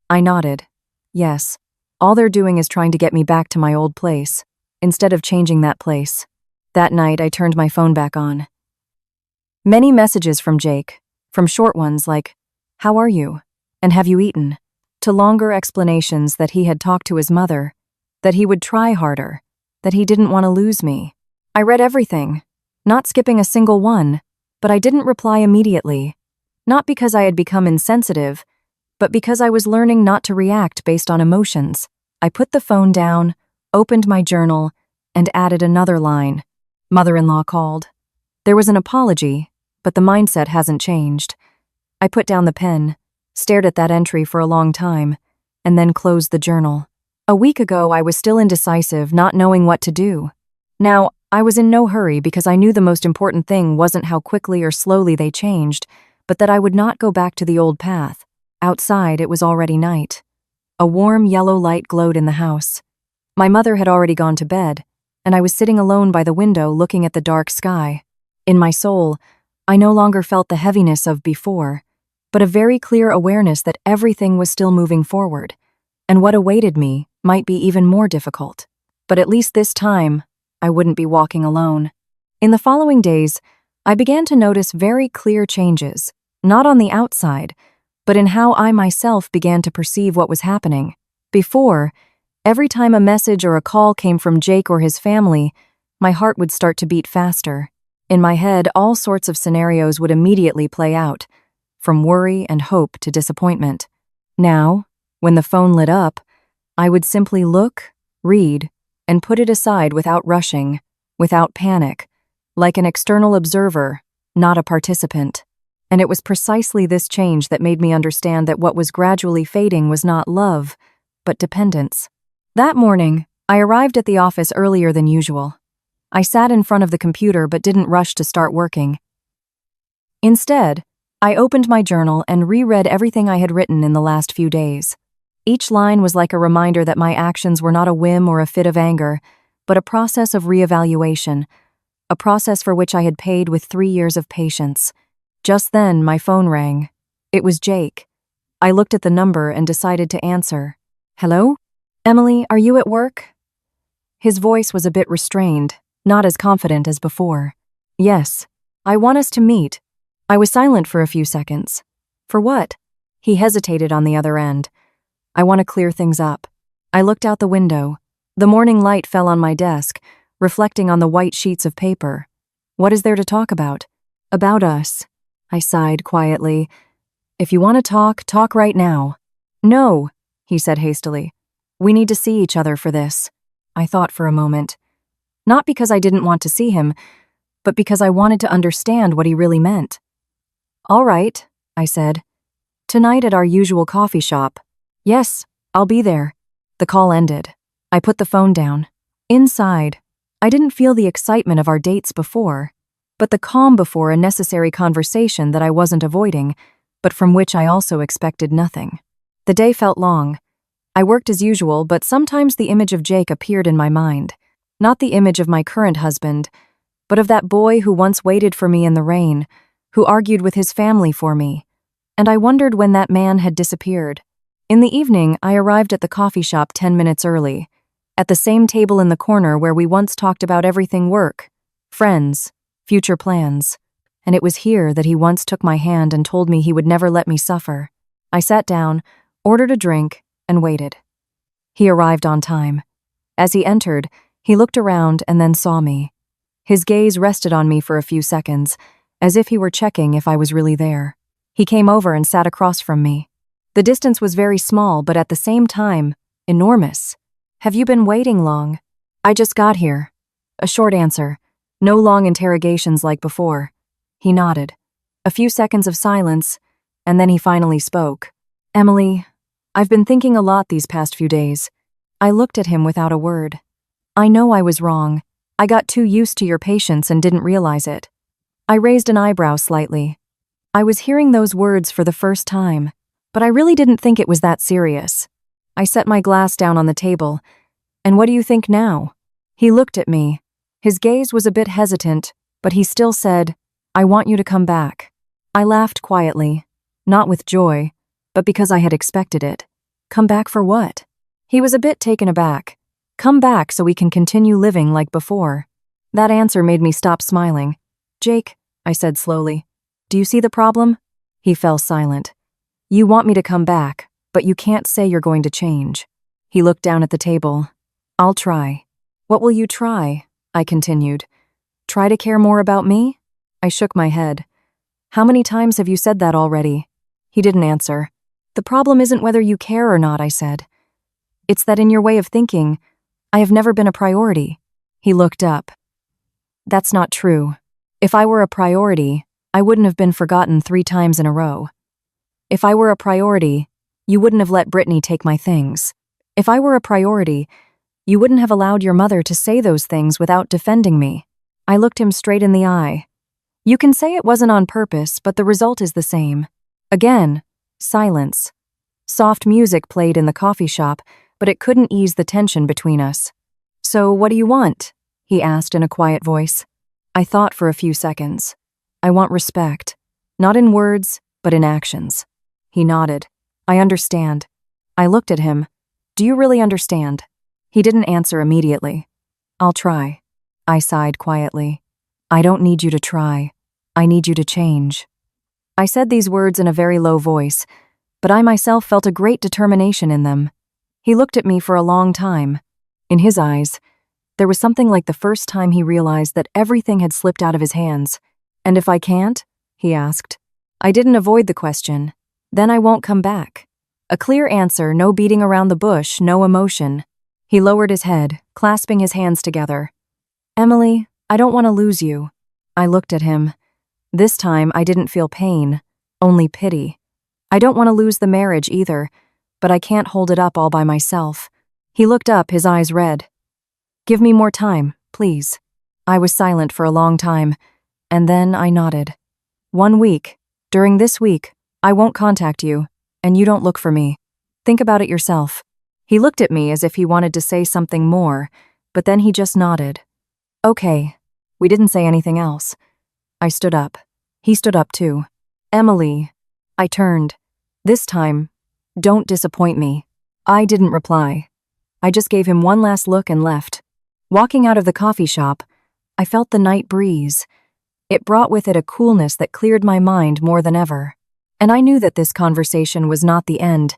I nodded. Yes, all they're doing is trying to get me back to my old place, instead of changing that place. That night, I turned my phone back on. Many messages from Jake, from short ones like, how are you? And have you eaten? To longer explanations that he had talked to his mother, that he would try harder, that he didn't want to lose me. I read everything, not skipping a single one, but I didn't reply immediately. Not because I had become insensitive, but because I was learning not to react based on emotions. I put the phone down, opened my journal, and added another line. Mother-in-law called. There was an apology, but the mindset hasn't changed. I put down the pen, stared at that entry for a long time, and then closed the journal. A week ago, I was still indecisive, not knowing what to do. Now, I was in no hurry because I knew the most important thing wasn't how quickly or slowly they changed, but that I would not go back to the old path. Outside, it was already night. A warm yellow light glowed in the house. My mother had already gone to bed, and I was sitting alone by the window looking at the dark sky. In my soul, I no longer felt the heaviness of before, but a very clear awareness that everything was still moving forward, and what awaited me might be even more difficult. But at least this time, I wouldn't be walking alone. In the following days, I began to notice very clear changes, not on the outside, but in how I myself began to perceive what was happening. Before, every time a message or a call came from Jake or his family, my heart would start to beat faster. In my head, all sorts of scenarios would immediately play out, from worry and hope to disappointment. Now, when the phone lit up, I would simply look, read, and put it aside without rushing, without panic, like an external observer, not a participant. And it was precisely this change that made me understand that what was gradually fading was not love, but dependence. That morning, I arrived at the office earlier than usual. I sat in front of the computer but didn't rush to start working. Instead, I opened my journal and reread everything I had written in the last few days. Each line was like a reminder that my actions were not a whim or a fit of anger, but a process of reevaluation, a process for which I had paid with 3 years of patience. Just then, my phone rang. It was Jake. I looked at the number and decided to answer. Hello? Emily, are you at work? His voice was a bit restrained, not as confident as before. Yes. I want us to meet. I was silent for a few seconds. For what? He hesitated on the other end. I want to clear things up. I looked out the window. The morning light fell on my desk, reflecting on the white sheets of paper. What is there to talk about? About us. I sighed quietly. If you want to talk, talk right now. No, he said hastily. We need to see each other for this. I thought for a moment. Not because I didn't want to see him, but because I wanted to understand what he really meant. "All right," I said. "Tonight at our usual coffee shop." "Yes, I'll be there." The call ended. I put the phone down. Inside, I didn't feel the excitement of our dates before, but the calm before a necessary conversation that I wasn't avoiding, but from which I also expected nothing. The day felt long. I worked as usual, but sometimes the image of Jake appeared in my mind. Not the image of my current husband, but of that boy who once waited for me in the rain, who argued with his family for me, and I wondered when that man had disappeared. In the evening, I arrived at the coffee shop 10 minutes early, at the same table in the corner where we once talked about everything: work, friends, future plans. And it was here that he once took my hand and told me he would never let me suffer. I sat down, ordered a drink, and waited. He arrived on time. As he entered, he looked around and then saw me. His gaze rested on me for a few seconds, as if he were checking if I was really there. He came over and sat across from me. The distance was very small, but at the same time, enormous. "Have you been waiting long?" "I just got here." A short answer. No long interrogations like before. He nodded. A few seconds of silence, and then he finally spoke. "Emily, I've been thinking a lot these past few days." I looked at him without a word. "I know I was wrong. I got too used to your patience and didn't realize it." I raised an eyebrow slightly. I was hearing those words for the first time, but I really didn't think it was that serious. I set my glass down on the table. "And what do you think now?" He looked at me. His gaze was a bit hesitant, but he still said, "I want you to come back." I laughed quietly, not with joy, but because I had expected it. "Come back for what?" He was a bit taken aback. "Come back so we can continue living like before." That answer made me stop smiling. "Jake," I said slowly, "do you see the problem?" He fell silent. "You want me to come back, but you can't say you're going to change." He looked down at the table. "I'll try." "What will you try?" I continued. "Try to care more about me?" I shook my head. "How many times have you said that already?" He didn't answer. "The problem isn't whether you care or not," I said. "It's that in your way of thinking, I have never been a priority." He looked up. "That's not true. If I were a priority, I wouldn't have been forgotten 3 times in a row. If I were a priority, you wouldn't have let Brittany take my things. If I were a priority, you wouldn't have allowed your mother to say those things without defending me." I looked him straight in the eye. "You can say it wasn't on purpose, but the result is the same." Again, silence. Soft music played in the coffee shop, but it couldn't ease the tension between us. "So what do you want?" he asked in a quiet voice. I thought for a few seconds. "I want respect, not in words, but in actions." He nodded. "I understand." I looked at him. "Do you really understand?" He didn't answer immediately. "I'll try." I sighed quietly. "I don't need you to try. I need you to change." I said these words in a very low voice, but I myself felt a great determination in them. He looked at me for a long time. In his eyes, there was something like the first time he realized that everything had slipped out of his hands. "And if I can't?" he asked. I didn't avoid the question. "Then I won't come back." A clear answer, no beating around the bush, no emotion. He lowered his head, clasping his hands together. "Emily, I don't want to lose you." I looked at him. This time I didn't feel pain, only pity. "I don't want to lose the marriage either, but I can't hold it up all by myself." He looked up, his eyes red. "Give me more time, please." I was silent for a long time, and then I nodded. "1 week. During this week, I won't contact you, and you don't look for me. Think about it yourself." He looked at me as if he wanted to say something more, but then he just nodded. "Okay." We didn't say anything else. I stood up. He stood up too. "Emily." I turned. "This time, don't disappoint me." I didn't reply. I just gave him one last look and left. Walking out of the coffee shop, I felt the night breeze. It brought with it a coolness that cleared my mind more than ever. And I knew that this conversation was not the end,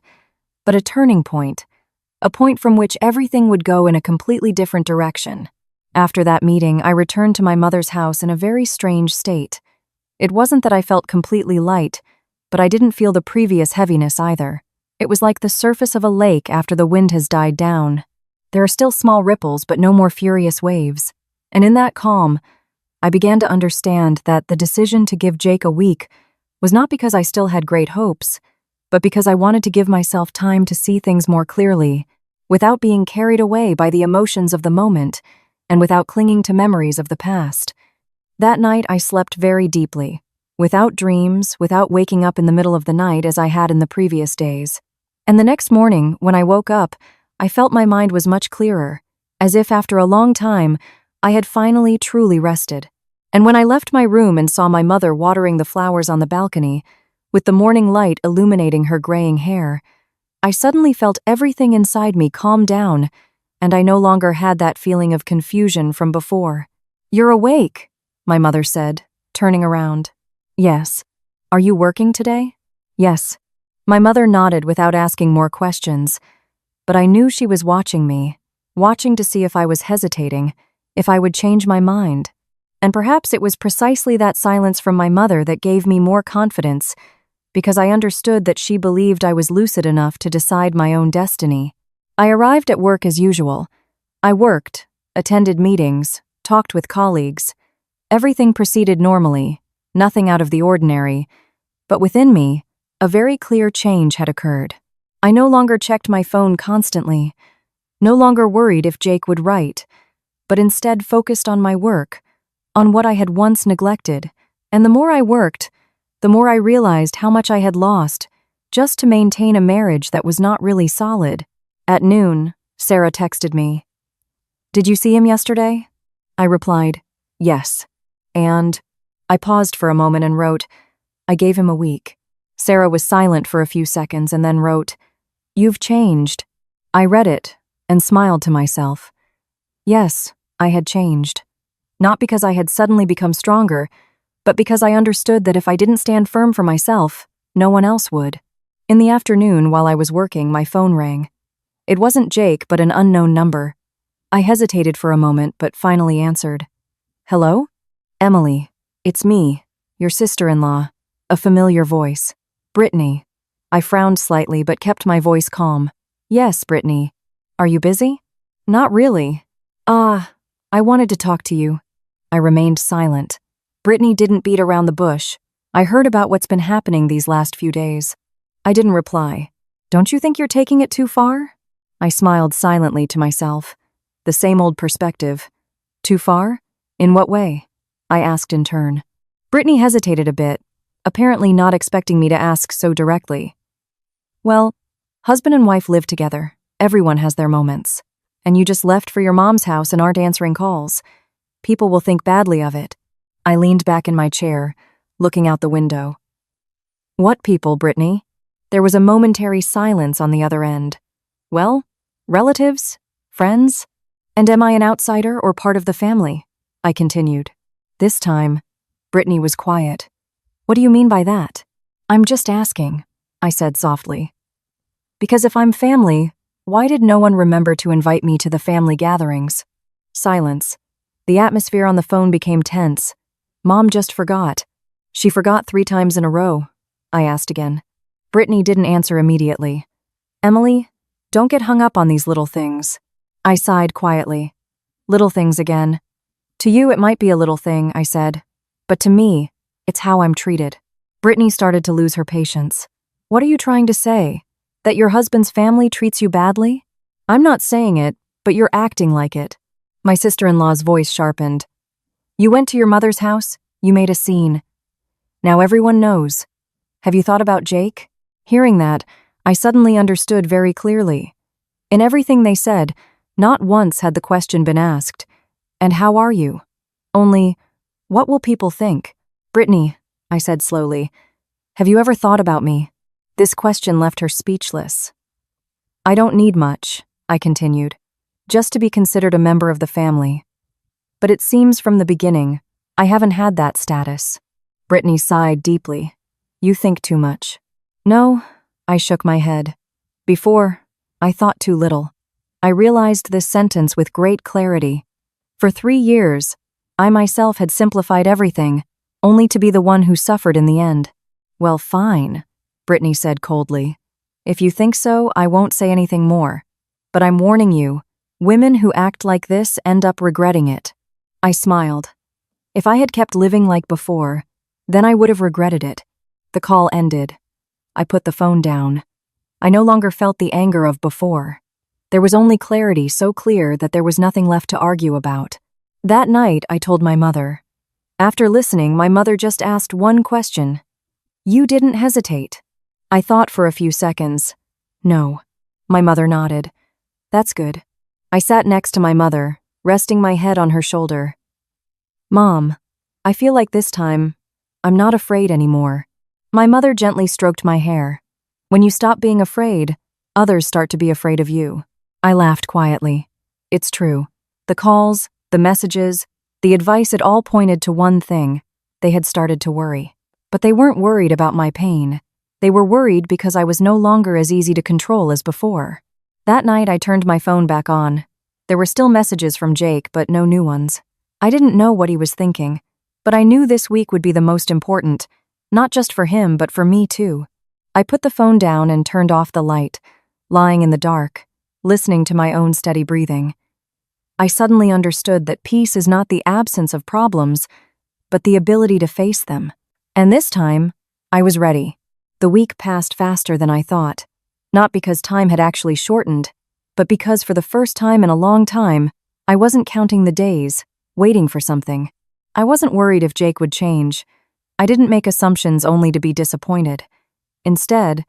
but a turning point, a point from which everything would go in a completely different direction. After that meeting, I returned to my mother's house in a very strange state. It wasn't that I felt completely light, but I didn't feel the previous heaviness either. It was like the surface of a lake after the wind has died down. There are still small ripples, but no more furious waves. And in that calm, I began to understand that the decision to give Jake a week was not because I still had great hopes, but because I wanted to give myself time to see things more clearly, without being carried away by the emotions of the moment and without clinging to memories of the past. That night I slept very deeply, without dreams, without waking up in the middle of the night as I had in the previous days. And the next morning, when I woke up, I felt my mind was much clearer, as if after a long time, I had finally truly rested. And when I left my room and saw my mother watering the flowers on the balcony, with the morning light illuminating her graying hair, I suddenly felt everything inside me calm down, and I no longer had that feeling of confusion from before. "You're awake," my mother said, turning around. "Yes. Are you working today?" "Yes." My mother nodded without asking more questions, but I knew she was watching me, watching to see if I was hesitating, if I would change my mind. And perhaps it was precisely that silence from my mother that gave me more confidence, because I understood that she believed I was lucid enough to decide my own destiny. I arrived at work as usual. I worked, attended meetings, talked with colleagues. Everything proceeded normally, nothing out of the ordinary, but within me, a very clear change had occurred. I no longer checked my phone constantly, no longer worried if Jake would write, but instead focused on my work, on what I had once neglected, and the more I worked, the more I realized how much I had lost just to maintain a marriage that was not really solid. At noon, Sarah texted me. "Did you see him yesterday?" I replied, "Yes." And I paused for a moment and wrote, "I gave him a week." Sarah was silent for a few seconds and then wrote, "You've changed." I read it and smiled to myself. Yes, I had changed. Not because I had suddenly become stronger, but because I understood that if I didn't stand firm for myself, no one else would. In the afternoon, while I was working, my phone rang. It wasn't Jake, but an unknown number. I hesitated for a moment, but finally answered. "Hello? Emily, it's me, your sister-in-law," a familiar voice. "Brittany." I frowned slightly, but kept my voice calm. "Yes, Brittany. Are you busy?" "Not really." I wanted to talk to you." I remained silent. Brittany didn't beat around the bush. I heard about what's been happening these last few days. I didn't reply. "Don't you think you're taking it too far?" I smiled silently to myself. The same old perspective. "Too far? In what way?" I asked in turn. Brittany hesitated a bit, apparently not expecting me to ask so directly. "Well, husband and wife live together. Everyone has their moments. And you just left for your mom's house and aren't answering calls. People will think badly of it." I leaned back in my chair, looking out the window. "What people, Brittany?" There was a momentary silence on the other end. "Well, relatives, friends, and am I an outsider or part of the family?" I continued. This time, Brittany was quiet. "What do you mean by that?" "I'm just asking," I said softly. "Because if I'm family, why did no one remember to invite me to the family gatherings?" Silence. The atmosphere on the phone became tense. Mom just forgot. "She forgot 3 times in a row?" I asked again. Brittany didn't answer immediately. "Emily, don't get hung up on these little things." I sighed quietly. "Little things again." "To you it might be a little thing," I said. "But to me, it's how I'm treated." Brittany started to lose her patience. "What are you trying to say? That your husband's family treats you badly?" "I'm not saying it, but you're acting like it." My sister-in-law's voice sharpened. "You went to your mother's house, you made a scene. Now everyone knows. Have you thought about Jake?" Hearing that, I suddenly understood very clearly. In everything they said, not once had the question been asked, "And how are you?" Only, "What will people think?" "Brittany," I said slowly, "have you ever thought about me?" This question left her speechless. "I don't need much," I continued, "just to be considered a member of the family. But it seems from the beginning, I haven't had that status." Brittany sighed deeply. "You think too much." "No," I shook my head. "Before, I thought too little." I realized this sentence with great clarity. For 3 years, I myself had simplified everything, only to be the one who suffered in the end. "Well, fine," Brittany said coldly. "If you think so, I won't say anything more. But I'm warning you, women who act like this end up regretting it." I smiled. If I had kept living like before, then I would have regretted it. The call ended. I put the phone down. I no longer felt the anger of before. There was only clarity so clear that there was nothing left to argue about. That night, I told my mother. After listening, my mother just asked one question. "You didn't hesitate." I thought for a few seconds. "No." My mother nodded. "That's good." I sat next to my mother, resting my head on her shoulder. "Mom, I feel like this time, I'm not afraid anymore." My mother gently stroked my hair. "When you stop being afraid, others start to be afraid of you." I laughed quietly. It's true. The calls, the messages, the advice, it all pointed to one thing. They had started to worry. But they weren't worried about my pain. They were worried because I was no longer as easy to control as before. That night, I turned my phone back on. There were still messages from Jake, but no new ones. I didn't know what he was thinking, but I knew this week would be the most important, not just for him, but for me too. I put the phone down and turned off the light, lying in the dark, listening to my own steady breathing. I suddenly understood that peace is not the absence of problems, but the ability to face them. And this time, I was ready. The week passed faster than I thought, not because time had actually shortened, but because for the first time in a long time, I wasn't counting the days, waiting for something. I wasn't worried if Jake would change. I didn't make assumptions only to be disappointed. Instead,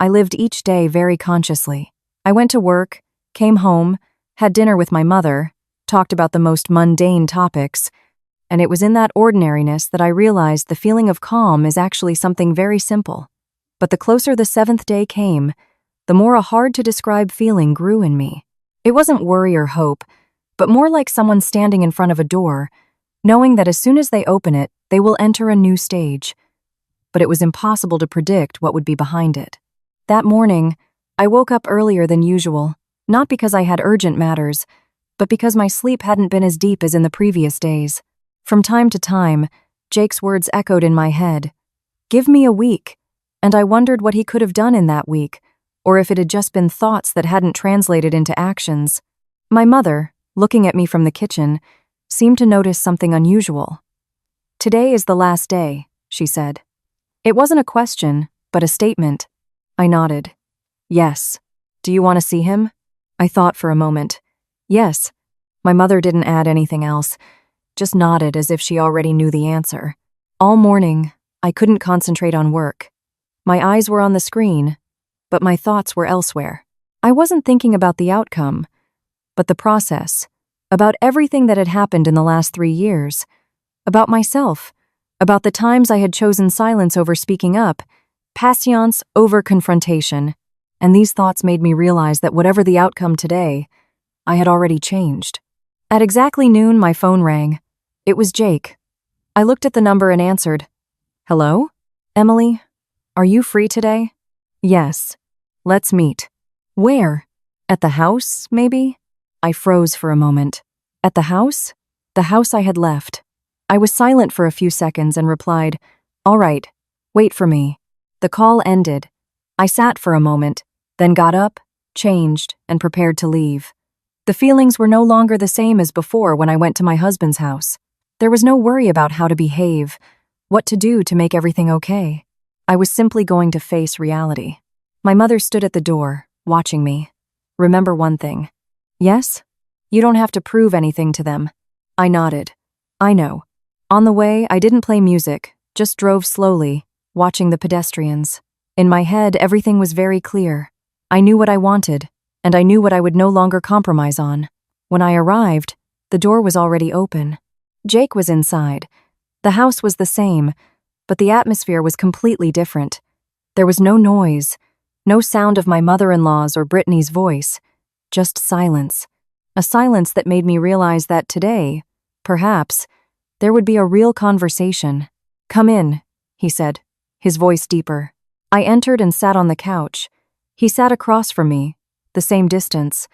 I lived each day very consciously. I went to work, came home, had dinner with my mother, talked about the most mundane topics, and it was in that ordinariness that I realized the feeling of calm is actually something very simple. But the closer the 7th day came, the more a hard-to-describe feeling grew in me. It wasn't worry or hope, but more like someone standing in front of a door, knowing that as soon as they open it, they will enter a new stage. But it was impossible to predict what would be behind it. That morning, I woke up earlier than usual, not because I had urgent matters, but because my sleep hadn't been as deep as in the previous days. From time to time, Jake's words echoed in my head. "Give me a week," and I wondered what he could have done in that week, or if it had just been thoughts that hadn't translated into actions. My mother, looking at me from the kitchen, seemed to notice something unusual. "Today is the last day," she said. It wasn't a question, but a statement. I nodded. "Yes. Do you want to see him?" I thought for a moment. "Yes." My mother didn't add anything else, just nodded as if she already knew the answer. All morning, I couldn't concentrate on work. My eyes were on the screen, but my thoughts were elsewhere. I wasn't thinking about the outcome, but the process, about everything that had happened in the last 3 years, about myself, about the times I had chosen silence over speaking up, patience over confrontation, and these thoughts made me realize that whatever the outcome today, I had already changed. At exactly noon, my phone rang. It was Jake. I looked at the number and answered. "Hello? Emily, are you free today?" "Yes. Let's meet." "Where? At the house, maybe?" I froze for a moment. At the house? The house I had left. I was silent for a few seconds and replied, "All right, wait for me." The call ended. I sat for a moment, then got up, changed, and prepared to leave. The feelings were no longer the same as before when I went to my husband's house. There was no worry about how to behave, what to do to make everything okay. I was simply going to face reality. My mother stood at the door, watching me. "Remember one thing." "Yes?" "You don't have to prove anything to them." I nodded. "I know." On the way, I didn't play music, just drove slowly, watching the pedestrians. In my head, everything was very clear. I knew what I wanted, and I knew what I would no longer compromise on. When I arrived, the door was already open. Jake was inside. The house was the same, but the atmosphere was completely different. There was no noise, no sound of my mother-in-law's or Brittany's voice, just silence. A silence that made me realize that today, perhaps, there would be a real conversation. "Come in," he said, his voice deeper. I entered and sat on the couch. He sat across from me, the same distance,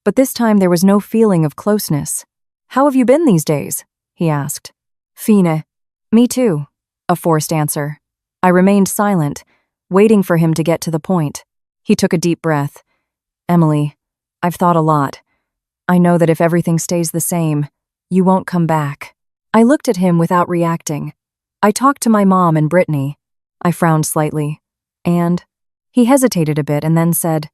but this time there was no feeling of closeness. "How have you been these days?" he asked. "Fine." "Me too," a forced answer. I remained silent, waiting for him to get to the point. He took a deep breath. "Emily, I've thought a lot. I know that if everything stays the same, you won't come back." I looked at him without reacting. I talked to my mom and Brittany. I frowned slightly. And? He hesitated a bit and then said,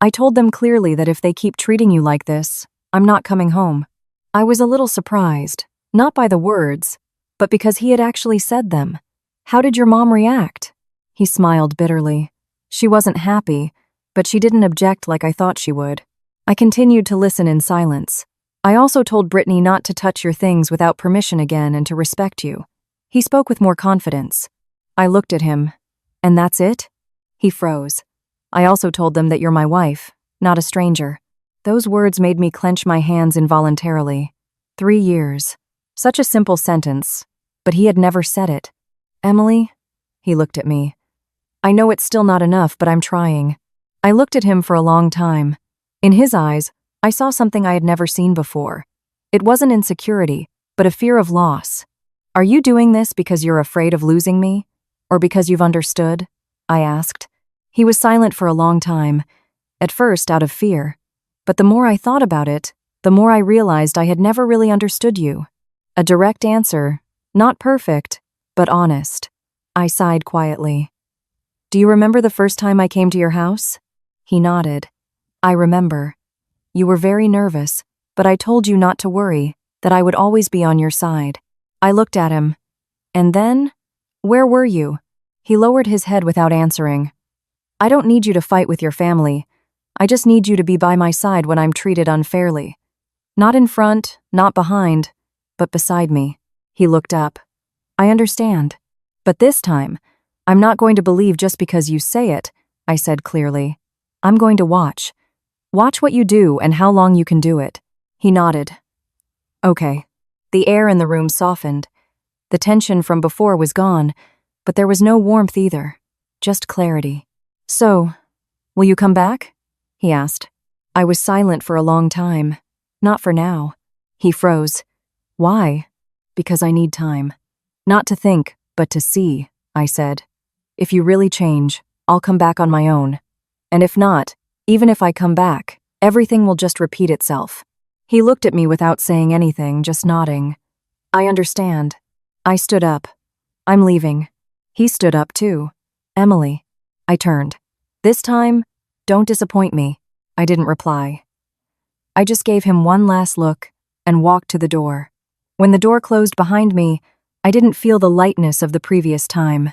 I told them clearly that if they keep treating you like this, I'm not coming home. I was a little surprised, not by the words, but because he had actually said them. How did your mom react? He smiled bitterly. She wasn't happy, but she didn't object like I thought she would. I continued to listen in silence. I also told Brittany not to touch your things without permission again and to respect you. He spoke with more confidence. I looked at him. And that's it? He froze. I also told them that you're my wife, not a stranger. Those words made me clench my hands involuntarily. 3 years. Such a simple sentence, but he had never said it. Emily? He looked at me. I know it's still not enough, but I'm trying. I looked at him for a long time. In his eyes, I saw something I had never seen before. It wasn't insecurity, but a fear of loss. Are you doing this because you're afraid of losing me? Or because you've understood? I asked. He was silent for a long time, at first out of fear. But the more I thought about it, the more I realized I had never really understood you. A direct answer, not perfect, but honest. I sighed quietly. Do you remember the first time I came to your house? He nodded. I remember. You were very nervous, but I told you not to worry, that I would always be on your side. I looked at him. And then? Where were you? He lowered his head without answering. I don't need you to fight with your family. I just need you to be by my side when I'm treated unfairly. Not in front, not behind, but beside me. He looked up. I understand. But this time, I'm not going to believe just because you say it, I said clearly. I'm going to watch. Watch what you do and how long you can do it. He nodded. Okay. The air in the room softened. The tension from before was gone, but there was no warmth either, just clarity. So, will you come back? He asked. I was silent for a long time. Not for now. He froze. Why? Because I need time. Not to think, but to see, I said. If you really change, I'll come back on my own. And if not, even if I come back, everything will just repeat itself. He looked at me without saying anything, just nodding. I understand. I stood up. I'm leaving. He stood up too. Emily. I turned. This time, don't disappoint me. I didn't reply. I just gave him one last look and walked to the door. When the door closed behind me, I didn't feel the lightness of the previous time.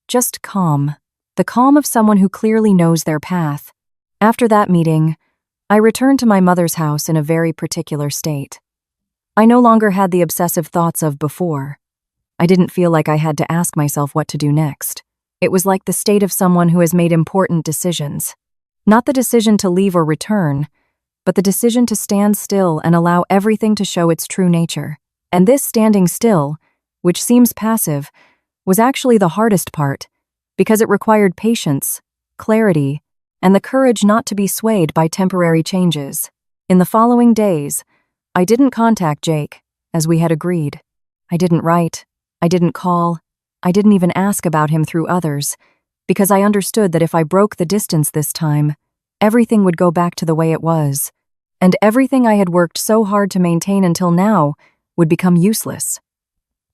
Just calm. The calm of someone who clearly knows their path. After that meeting, I returned to my mother's house in a very particular state. I no longer had the obsessive thoughts of before. I didn't feel like I had to ask myself what to do next. It was like the state of someone who has made important decisions. Not the decision to leave or return, but the decision to stand still and allow everything to show its true nature. And this standing still, which seems passive, was actually the hardest part, because it required patience, clarity, and the courage not to be swayed by temporary changes. In the following days, I didn't contact Jake, as we had agreed. I didn't write, I didn't call, I didn't even ask about him through others, because I understood that if I broke the distance this time, everything would go back to the way it was, and everything I had worked so hard to maintain until now would become useless.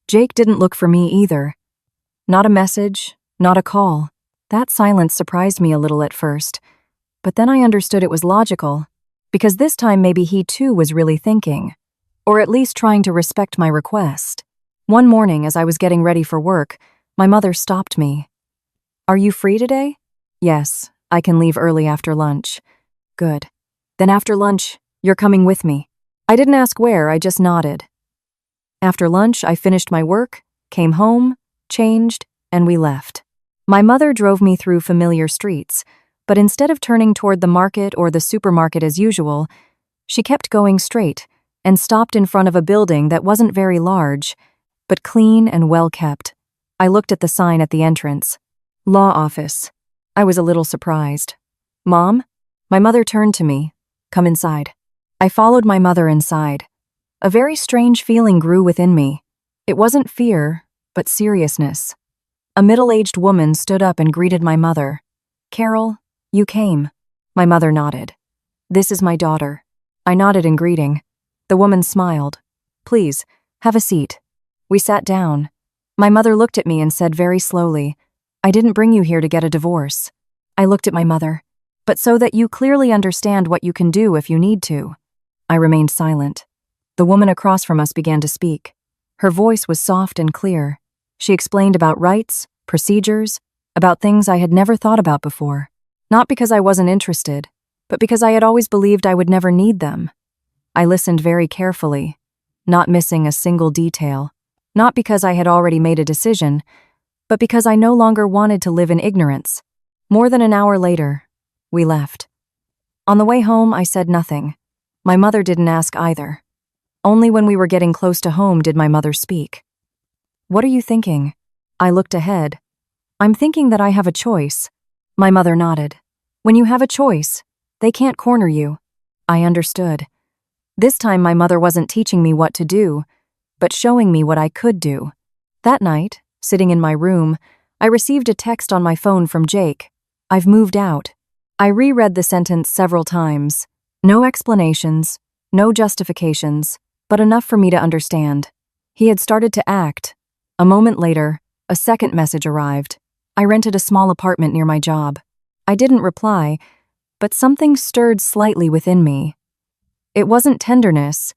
Jake didn't look for me either. Not a message, not a call. That silence surprised me a little at first, but then I understood it was logical, because this time maybe he too was really thinking, or at least trying to respect my request. One morning, as I was getting ready for work, my mother stopped me. Are you free today? Yes, I can leave early after lunch. Good. Then after lunch, you're coming with me. I didn't ask where, I just nodded. After lunch, I finished my work, came home, changed, and we left. My mother drove me through familiar streets, but instead of turning toward the market or the supermarket as usual, she kept going straight and stopped in front of a building that wasn't very large, but clean and well-kept. I looked at the sign at the entrance. Law office. I was a little surprised. Mom? My mother turned to me. Come inside. I followed my mother inside. A very strange feeling grew within me. It wasn't fear, but seriousness. A middle-aged woman stood up and greeted my mother. Carol, you came. My mother nodded. This is my daughter. I nodded in greeting. The woman smiled. Please, have a seat. We sat down. My mother looked at me and said very slowly, "I didn't bring you here to get a divorce." I looked at my mother. "But so that you clearly understand what you can do if you need to." I remained silent. The woman across from us began to speak. Her voice was soft and clear. She explained about rights, procedures, about things I had never thought about before. Not because I wasn't interested, but because I had always believed I would never need them. I listened very carefully, not missing a single detail. Not because I had already made a decision, but because I no longer wanted to live in ignorance. More than an hour later, we left. On the way home, I said nothing. My mother didn't ask either. Only when we were getting close to home did my mother speak. "What are you thinking?" I looked ahead. "I'm thinking that I have a choice." My mother nodded. "When you have a choice, they can't corner you." I understood. This time my mother wasn't teaching me what to do, but showing me what I could do. That night, sitting in my room, I received a text on my phone from Jake. "I've moved out." I reread the sentence several times. No explanations, no justifications, but enough for me to understand. He had started to act. A moment later, a second message arrived. I rented a small apartment near my job. I didn't reply, but something stirred slightly within me. It wasn't tenderness,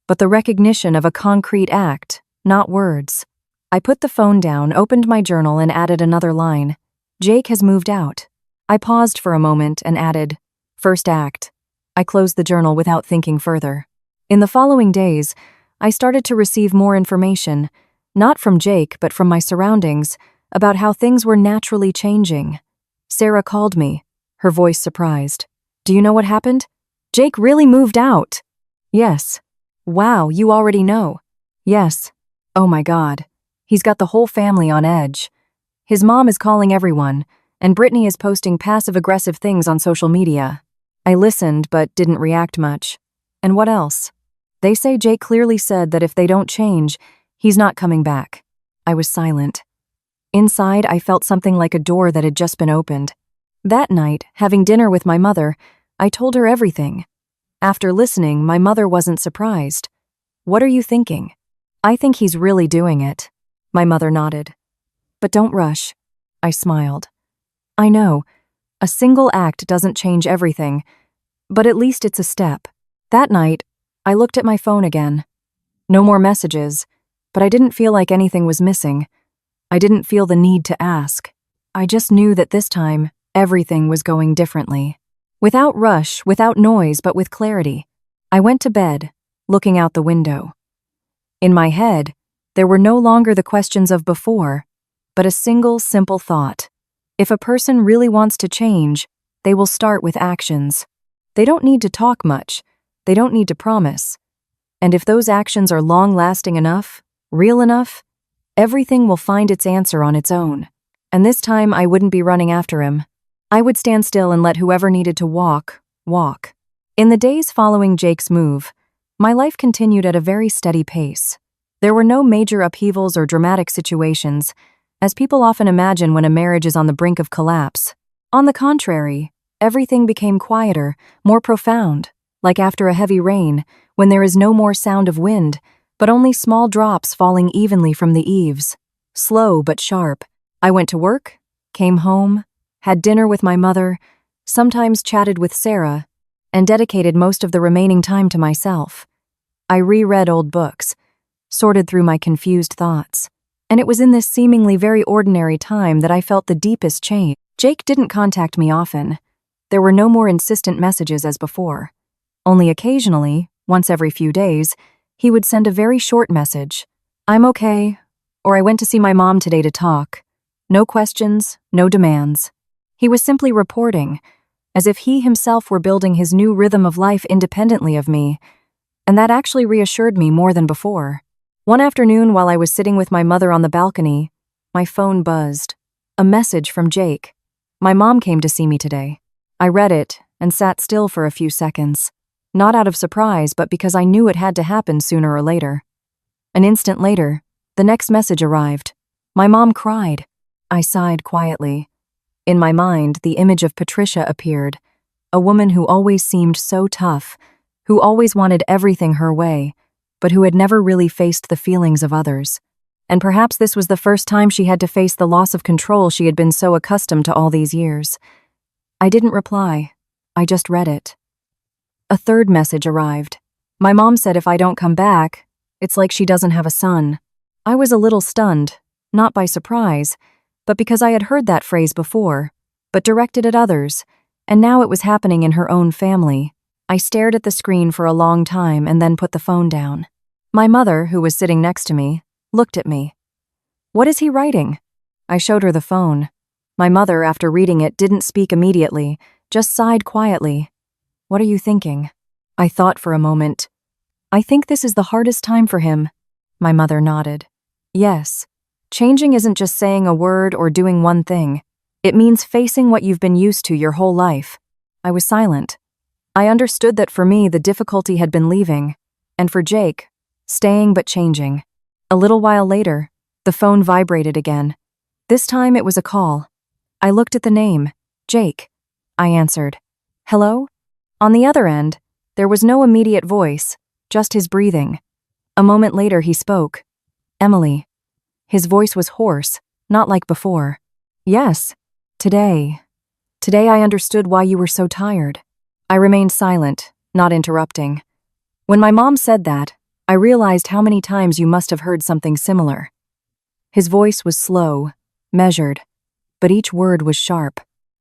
but the recognition of a concrete act, not words. I put the phone down, opened my journal, and added another line. "Jake has moved out." I paused for a moment and added, "First act." I closed the journal without thinking further. In the following days, I started to receive more information, not from Jake but from my surroundings, about how things were naturally changing. Sarah called me, her voice surprised. "Do you know what happened? Jake really moved out." "Yes." "Wow, you already know." "Yes." "Oh my God. He's got the whole family on edge. His mom is calling everyone, and Brittany is posting passive-aggressive things on social media." I listened but didn't react much. "And what else?" "They say Jake clearly said that if they don't change, he's not coming back." I was silent. Inside, I felt something like a door that had just been opened. That night, having dinner with my mother, I told her everything. After listening, my mother wasn't surprised. "What are you thinking?" "I think he's really doing it." My mother nodded. "But don't rush." I smiled. "I know. A single act doesn't change everything, but at least it's a step." That night, I looked at my phone again. No more messages, but I didn't feel like anything was missing. I didn't feel the need to ask. I just knew that this time, everything was going differently. Without rush, without noise, but with clarity. I went to bed, looking out the window. In my head, there were no longer the questions of before, but a single simple thought. If a person really wants to change, they will start with actions. They don't need to talk much. They don't need to promise. And if those actions are long-lasting enough, real enough, everything will find its answer on its own. And this time I wouldn't be running after him. I would stand still and let whoever needed to walk. In the days following Jake's move, my life continued at a very steady pace. There were no major upheavals or dramatic situations, as people often imagine when a marriage is on the brink of collapse. On the contrary, everything became quieter, more profound, like after a heavy rain, when there is no more sound of wind, but only small drops falling evenly from the eaves. Slow but sharp. I went to work, came home, had dinner with my mother, sometimes chatted with Sarah, and dedicated most of the remaining time to myself. I reread old books, sorted through my confused thoughts, and it was in this seemingly very ordinary time that I felt the deepest change. Jake didn't contact me often. There were no more insistent messages as before. Only occasionally, once every few days, he would send a very short message. "I'm okay," or "I went to see my mom today to talk." No questions, no demands. He was simply reporting, as if he himself were building his new rhythm of life independently of me, and that actually reassured me more than before. One afternoon, while I was sitting with my mother on the balcony, my phone buzzed. A message from Jake. "My mom came to see me today." I read it and sat still for a few seconds, not out of surprise, but because I knew it had to happen sooner or later. An instant later, the next message arrived. "My mom cried." I sighed quietly. In my mind, the image of Patricia appeared, a woman who always seemed so tough, who always wanted everything her way, but who had never really faced the feelings of others. And perhaps this was the first time she had to face the loss of control she had been so accustomed to all these years. I didn't reply. I just read it. A third message arrived. My mom said if I don't come back, it's like she doesn't have a son. I was a little stunned, not by surprise, but because I had heard that phrase before, but directed at others, and now it was happening in her own family. I stared at the screen for a long time and then put the phone down. My mother, who was sitting next to me, looked at me. "What is he writing?" I showed her the phone. My mother, after reading it, didn't speak immediately, just sighed quietly. "What are you thinking?" I thought for a moment. "I think this is the hardest time for him." My mother nodded. "Yes. Changing isn't just saying a word or doing one thing. It means facing what you've been used to your whole life." I was silent. I understood that for me, the difficulty had been leaving, and for Jake, staying but changing. A little while later, the phone vibrated again. This time it was a call. I looked at the name, Jake. I answered. "Hello?" On the other end, there was no immediate voice, just his breathing. A moment later he spoke. "Emily." His voice was hoarse, not like before. "Yes. Today I understood why you were so tired." I remained silent, not interrupting. When my mom said that, I realized how many times you must have heard something similar. His voice was slow, measured, but each word was sharp.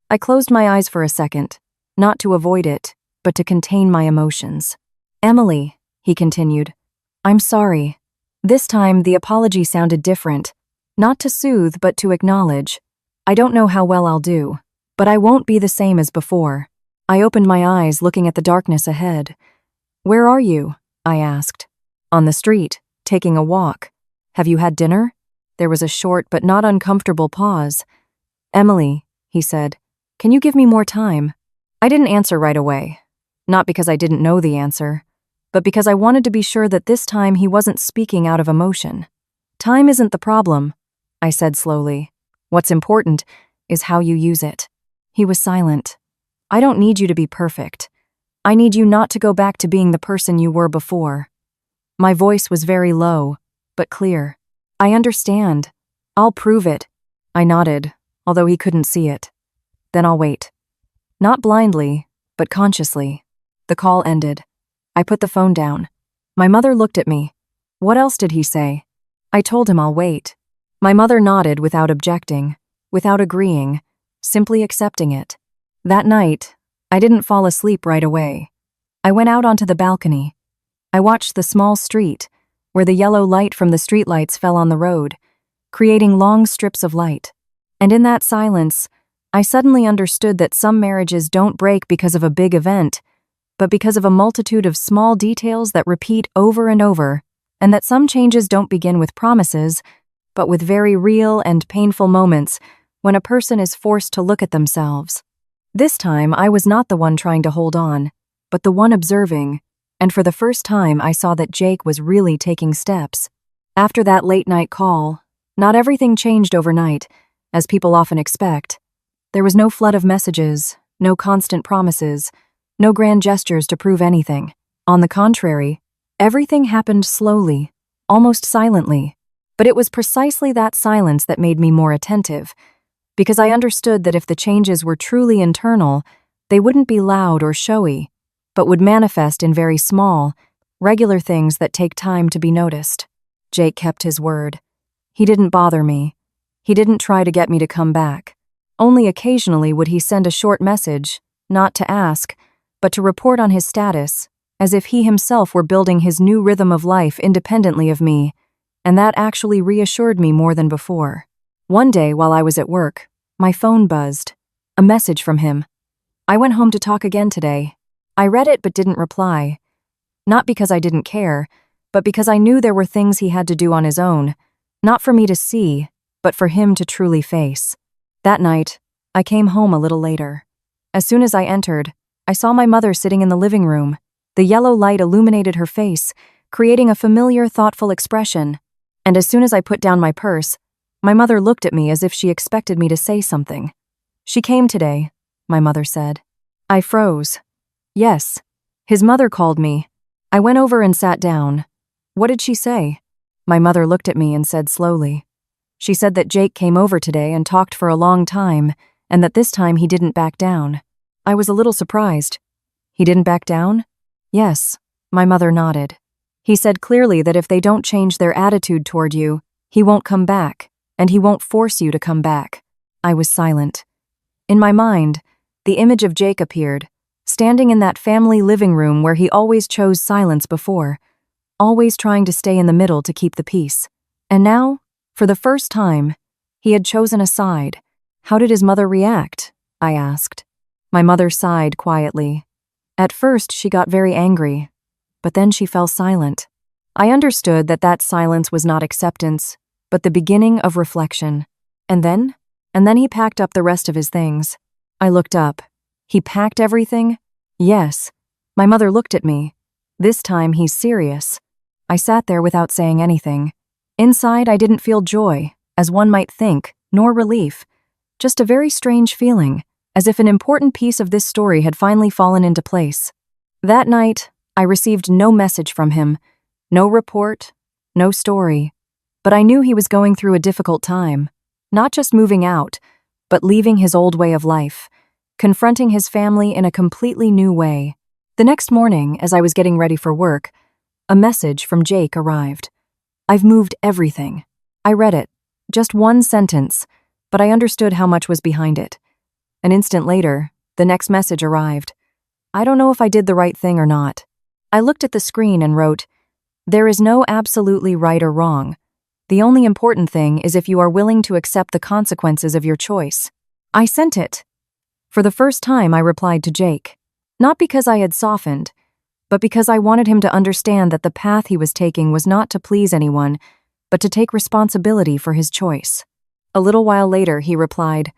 I closed my eyes for a second, not to avoid it, but to contain my emotions. "Emily," he continued, "I'm sorry." This time, the apology sounded different, not to soothe, but to acknowledge. "I don't know how well I'll do, but I won't be the same as before." I opened my eyes, looking at the darkness ahead. "Where are you?" I asked. "On the street, taking a walk." "Have you had dinner?" There was a short but not uncomfortable pause. "Emily," he said, "can you give me more time?" I didn't answer right away, not because I didn't know the answer, but because I wanted to be sure that this time he wasn't speaking out of emotion. "Time isn't the problem," I said slowly. "What's important is how you use it." He was silent. "I don't need you to be perfect. I need you not to go back to being the person you were before." My voice was very low, but clear. "I understand. I'll prove it." I nodded, although he couldn't see it. "Then I'll wait." Not blindly, but consciously. The call ended. I put the phone down. My mother looked at me. "What else did he say?" I told him I'll wait. My mother nodded without objecting, without agreeing, simply accepting it. That night, I didn't fall asleep right away. I went out onto the balcony. I watched the small street, where the yellow light from the streetlights fell on the road, creating long strips of light. And in that silence, I suddenly understood that some marriages don't break because of a big event, but because of a multitude of small details that repeat over and over, and that some changes don't begin with promises, but with very real and painful moments when a person is forced to look at themselves. This time, I was not the one trying to hold on, but the one observing, and for the first time I saw that Jake was really taking steps. After that late-night call, not everything changed overnight, as people often expect. There was no flood of messages, no constant promises, no grand gestures to prove anything. On the contrary, everything happened slowly, almost silently. But it was precisely that silence that made me more attentive, because I understood that if the changes were truly internal, they wouldn't be loud or showy, but would manifest in very small, regular things that take time to be noticed. Jake kept his word. He didn't bother me. He didn't try to get me to come back. Only occasionally would he send a short message, not to ask, but to report on his status, as if he himself were building his new rhythm of life independently of me, and that actually reassured me more than before. One day, while I was at work, my phone buzzed. A message from him. "I went home to talk again today." I read it but didn't reply. Not because I didn't care, but because I knew there were things he had to do on his own, not for me to see, but for him to truly face. That night, I came home a little later. As soon as I entered, I saw my mother sitting in the living room. The yellow light illuminated her face, creating a familiar, thoughtful expression. And as soon as I put down my purse, my mother looked at me as if she expected me to say something. "She came today," my mother said. I froze. "Yes. His mother called me." I went over and sat down. "What did she say?" My mother looked at me and said slowly. She said that Jake came over today and talked for a long time, and that this time he didn't back down. I was a little surprised. He didn't back down? Yes, my mother nodded. He said clearly that if they don't change their attitude toward you, he won't come back, and he won't force you to come back. I was silent. In my mind, the image of Jake appeared, standing in that family living room where he always chose silence before, always trying to stay in the middle to keep the peace. And now, for the first time, he had chosen a side. How did his mother react? I asked. My mother sighed quietly. At first, she got very angry, but then she fell silent. I understood that that silence was not acceptance, but the beginning of reflection. And then he packed up the rest of his things. I looked up. He packed everything? Yes. My mother looked at me. This time he's serious. I sat there without saying anything. Inside, I didn't feel joy, as one might think, nor relief. Just a very strange feeling, as if an important piece of this story had finally fallen into place. That night, I received no message from him, no report, no story. But I knew he was going through a difficult time, not just moving out, but leaving his old way of life, confronting his family in a completely new way. The next morning, as I was getting ready for work, a message from Jake arrived. I've moved everything. I read it, just one sentence, but I understood how much was behind it. An instant later, the next message arrived. I don't know if I did the right thing or not. I looked at the screen and wrote, "There is no absolutely right or wrong. The only important thing is if you are willing to accept the consequences of your choice." I sent it. For the first time, I replied to Jake. Not because I had softened, but because I wanted him to understand that the path he was taking was not to please anyone, but to take responsibility for his choice. A little while later, he replied,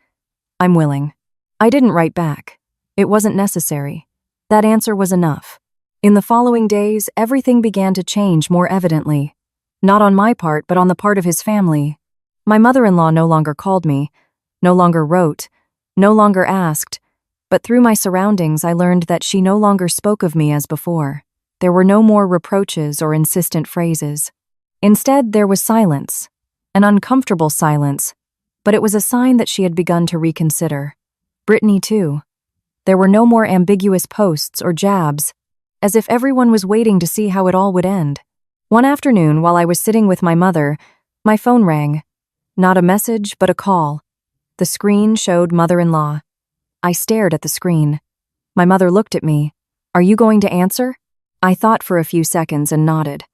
"I'm willing." I didn't write back. It wasn't necessary. That answer was enough. In the following days, everything began to change more evidently. Not on my part, but on the part of his family. My mother-in-law no longer called me, no longer wrote, no longer asked, but through my surroundings I learned that she no longer spoke of me as before. There were no more reproaches or insistent phrases. Instead, there was silence, an uncomfortable silence, but it was a sign that she had begun to reconsider. Brittany, too. There were no more ambiguous posts or jabs, as if everyone was waiting to see how it all would end. One afternoon, while I was sitting with my mother, my phone rang. Not a message, but a call. The screen showed mother-in-law. I stared at the screen. My mother looked at me. "Are you going to answer?" I thought for a few seconds and nodded.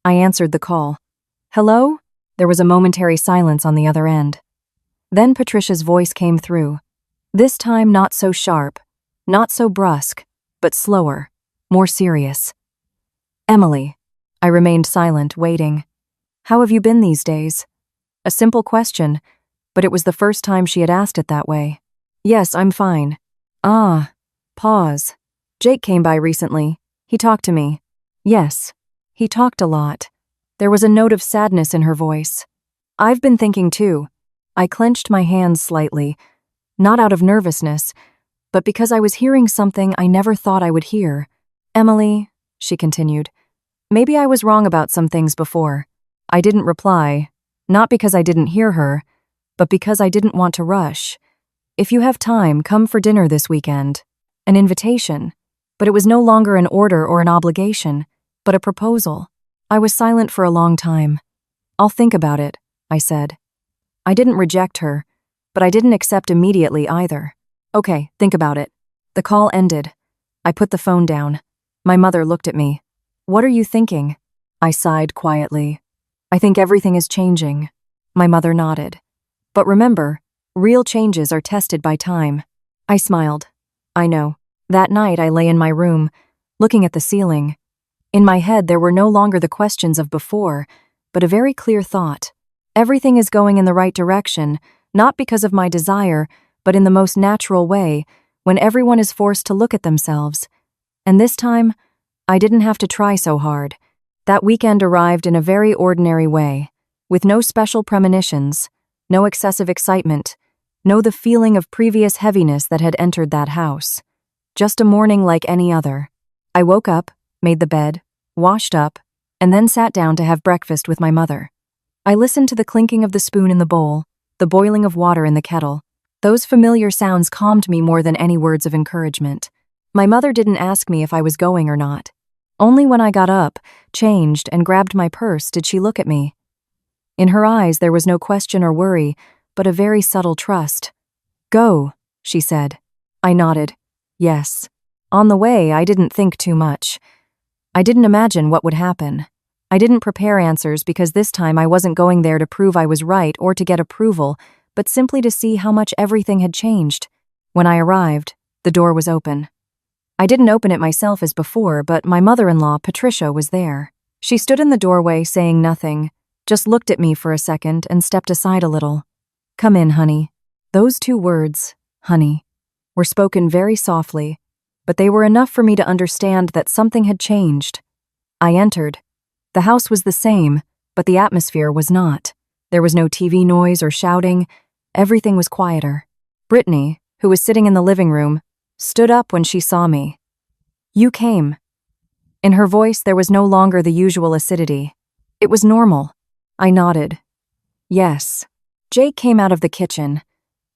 I answered the call. "Hello?" There was a momentary silence on the other end. Then Patricia's voice came through. This time not so sharp, not so brusque, but slower, more serious. "Emily." I remained silent, waiting. "How have you been these days?" A simple question, but it was the first time she had asked it that way. "Yes, I'm fine." "Ah." Pause. "Jake came by recently. He talked to me." "Yes." "He talked a lot." There was a note of sadness in her voice. "I've been thinking too." I clenched my hands slightly, not out of nervousness, but because I was hearing something I never thought I would hear. "Emily," she continued, "maybe I was wrong about some things before." I didn't reply, not because I didn't hear her, but because I didn't want to rush. "If you have time, come for dinner this weekend." An invitation, but it was no longer an order or an obligation, but a proposal. I was silent for a long time. "I'll think about it," I said. I didn't reject her, but I didn't accept immediately either. "Okay, think about it." The call ended. I put the phone down. My mother looked at me. "What are you thinking?" I sighed quietly. "I think everything is changing." My mother nodded. "But remember, real changes are tested by time." I smiled. "I know." That night I lay in my room, looking at the ceiling. In my head there were no longer the questions of before, but a very clear thought. Everything is going in the right direction, not because of my desire, but in the most natural way, when everyone is forced to look at themselves. And this time, I didn't have to try so hard. That weekend arrived in a very ordinary way, with no special premonitions, no excessive excitement, no the feeling of previous heaviness that had entered that house. Just a morning like any other. I woke up, made the bed, washed up, and then sat down to have breakfast with my mother. I listened to the clinking of the spoon in the bowl, the boiling of water in the kettle. Those familiar sounds calmed me more than any words of encouragement. My mother didn't ask me if I was going or not. Only when I got up, changed, and grabbed my purse did she look at me. In her eyes there was no question or worry, but a very subtle trust. "Go," she said. I nodded. Yes. On the way, I didn't think too much. I didn't imagine what would happen. I didn't prepare answers because this time I wasn't going there to prove I was right or to get approval, but simply to see how much everything had changed. When I arrived, the door was open. I didn't open it myself as before, but my mother-in-law, Patricia, was there. She stood in the doorway saying nothing, just looked at me for a second and stepped aside a little. "Come in, honey." Those 2 words, honey, were spoken very softly, but they were enough for me to understand that something had changed. I entered. The house was the same, but the atmosphere was not. There was no TV noise or shouting. Everything was quieter. Brittany, who was sitting in the living room, stood up when she saw me. "You came." In her voice there was no longer the usual acidity. It was normal. I nodded. Yes. Jake came out of the kitchen.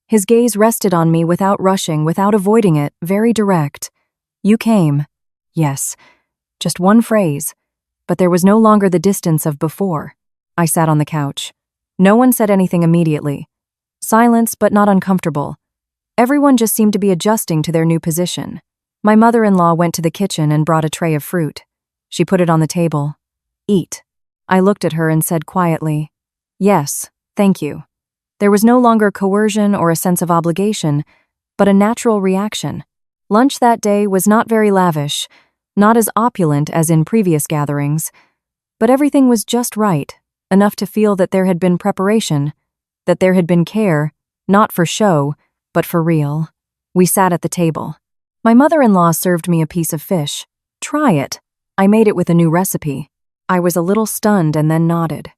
His gaze rested on me without rushing, without avoiding it, very direct. "You came." Yes. Just one phrase. But there was no longer the distance of before. I sat on the couch. No one said anything immediately. Silence, but not uncomfortable. Everyone just seemed to be adjusting to their new position. My mother-in-law went to the kitchen and brought a tray of fruit. She put it on the table. "Eat." I looked at her and said quietly, "Yes, thank you." There was no longer coercion or a sense of obligation, but a natural reaction. Lunch that day was not very lavish, not as opulent as in previous gatherings, but everything was just right, enough to feel that there had been preparation, that there had been care, not for show, but for real. We sat at the table. My mother-in-law served me a piece of fish. "Try it. I made it with a new recipe." I was a little stunned and then nodded.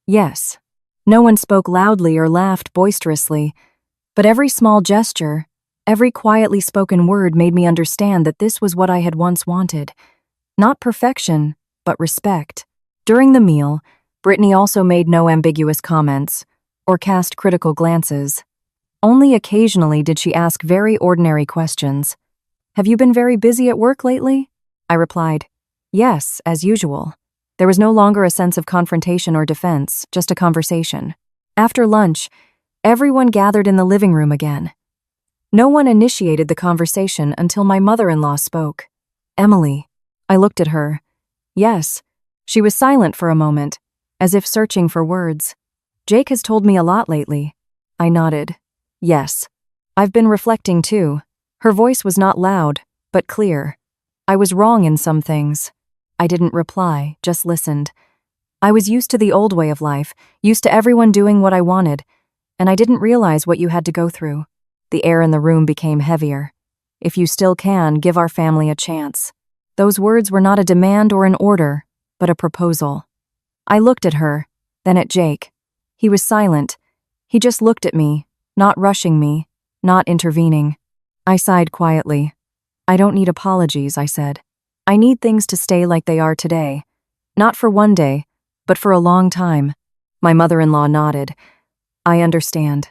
Yes. No one spoke loudly or laughed boisterously, but every small gesture, every quietly spoken word made me understand that this was what I had once wanted. Not perfection, but respect. During the meal, Brittany also made no ambiguous comments or cast critical glances. Only occasionally did she ask very ordinary questions. "Have you been very busy at work lately?" I replied, "Yes, as usual." There was no longer a sense of confrontation or defense, just a conversation. After lunch, everyone gathered in the living room again. No one initiated the conversation until my mother-in-law spoke. "Emily." I looked at her. Yes. She was silent for a moment, as if searching for words. "Jake has told me a lot lately." I nodded. "Yes. I've been reflecting too." Her voice was not loud, but clear. I was wrong in some things. I didn't reply, just listened. I was used to the old way of life, used to everyone doing what I wanted, and I didn't realize what you had to go through. The air in the room became heavier. "If you still can, give our family a chance." Those words were not a demand or an order, but a proposal. I looked at her, then at Jake. He was silent. He just looked at me, not rushing me, not intervening. I sighed quietly. "I don't need apologies," I said. "I need things to stay like they are today. Not for one day, but for a long time." My mother-in-law nodded. "I understand.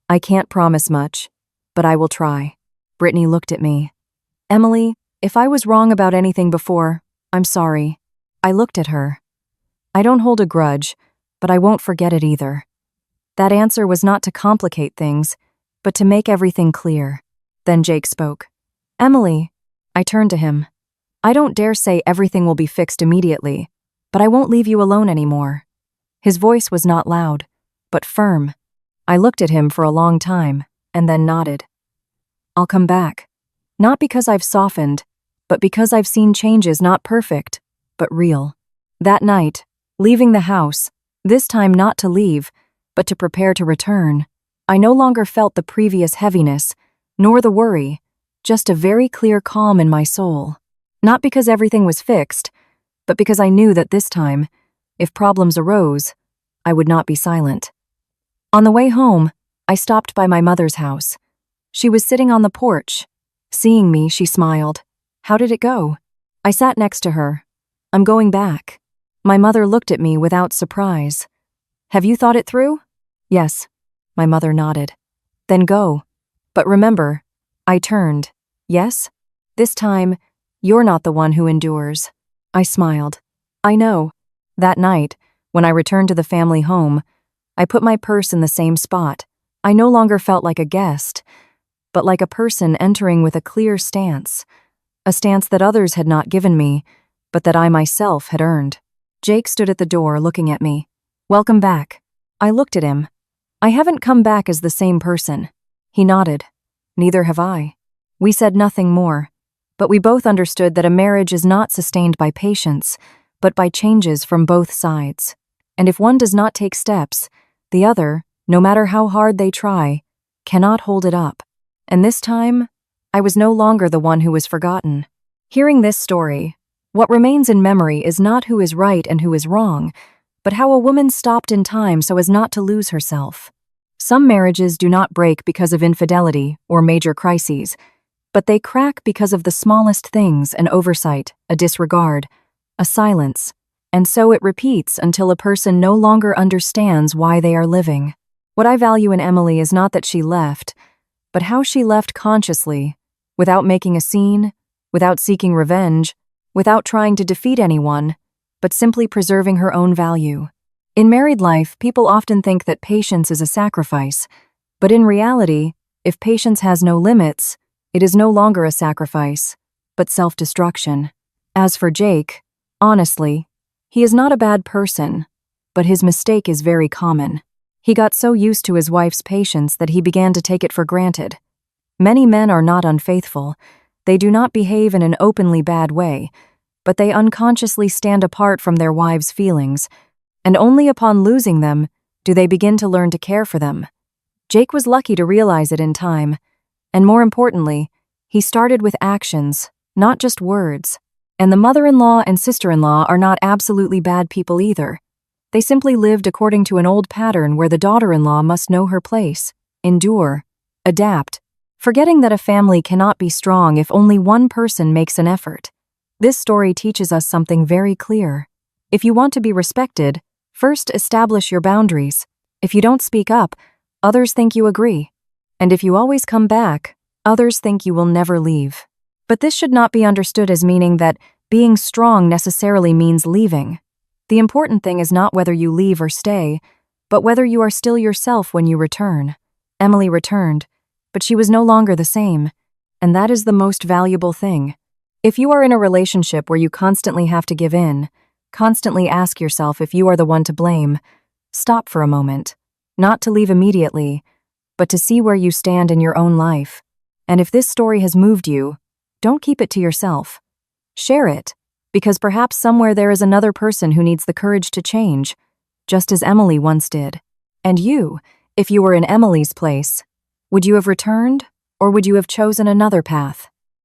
I can't promise much, but I will try." Brittany looked at me. "Emily, if I was wrong about anything before, I'm sorry." I looked at her. "I don't hold a grudge, but I won't forget it either." That answer was not to complicate things, but to make everything clear. Then Jake spoke. "Emily," I turned to him. "I don't dare say everything will be fixed immediately, but I won't leave you alone anymore." His voice was not loud, but firm. I looked at him for a long time, and then nodded. "I'll come back. Not because I've softened, but because I've seen changes not perfect, but real." That night, leaving the house, this time not to leave, but to prepare to return, I no longer felt the previous heaviness, nor the worry, just a very clear calm in my soul. Not because everything was fixed, but because I knew that this time, if problems arose, I would not be silent. On the way home, I stopped by my mother's house. She was sitting on the porch. Seeing me, she smiled. "How did it go?" I sat next to her. "I'm going back." My mother looked at me without surprise. Have you thought it through? Yes. My mother nodded. Then go. But remember, I turned. Yes? This time, you're not the one who endures. I smiled. I know. That night, when I returned to the family home, I put my purse in the same spot. I no longer felt like a guest, but like a person entering with a clear stance. A stance that others had not given me, but that I myself had earned. Jake stood at the door looking at me. Welcome back. I looked at him. I haven't come back as the same person. He nodded. Neither have I. We said nothing more, but we both understood that a marriage is not sustained by patience, but by changes from both sides. And if one does not take steps, the other, no matter how hard they try, cannot hold it up. And this time, I was no longer the one who was forgotten. Hearing this story, what remains in memory is not who is right and who is wrong, but how a woman stopped in time so as not to lose herself. Some marriages do not break because of infidelity or major crises, but they crack because of the smallest things: an oversight, a disregard, a silence, and so it repeats until a person no longer understands why they are living. What I value in Emily is not that she left, but how she left consciously, without making a scene, without seeking revenge, without trying to defeat anyone, but simply preserving her own value. In married life, people often think that patience is a sacrifice, but in reality, if patience has no limits, it is no longer a sacrifice, but self-destruction. As for Jake, honestly, he is not a bad person, but his mistake is very common. He got so used to his wife's patience that he began to take it for granted. Many men are not unfaithful. They do not behave in an openly bad way, but they unconsciously stand apart from their wives' feelings, and only upon losing them do they begin to learn to care for them. Jake was lucky to realize it in time, and more importantly, he started with actions, not just words. And the mother-in-law and sister-in-law are not absolutely bad people either. They simply lived according to an old pattern where the daughter-in-law must know her place, endure, adapt, forgetting that a family cannot be strong if only one person makes an effort. This story teaches us something very clear. If you want to be respected, first establish your boundaries. If you don't speak up, others think you agree. And if you always come back, others think you will never leave. But this should not be understood as meaning that being strong necessarily means leaving. The important thing is not whether you leave or stay, but whether you are still yourself when you return. Emily returned, but she was no longer the same, and that is the most valuable thing. If you are in a relationship where you constantly have to give in, constantly ask yourself if you are the one to blame, stop for a moment, not to leave immediately, but to see where you stand in your own life. And if this story has moved you, don't keep it to yourself. Share it, because perhaps somewhere there is another person who needs the courage to change, just as Emily once did. And you, if you were in Emily's place, would you have returned, or would you have chosen another path?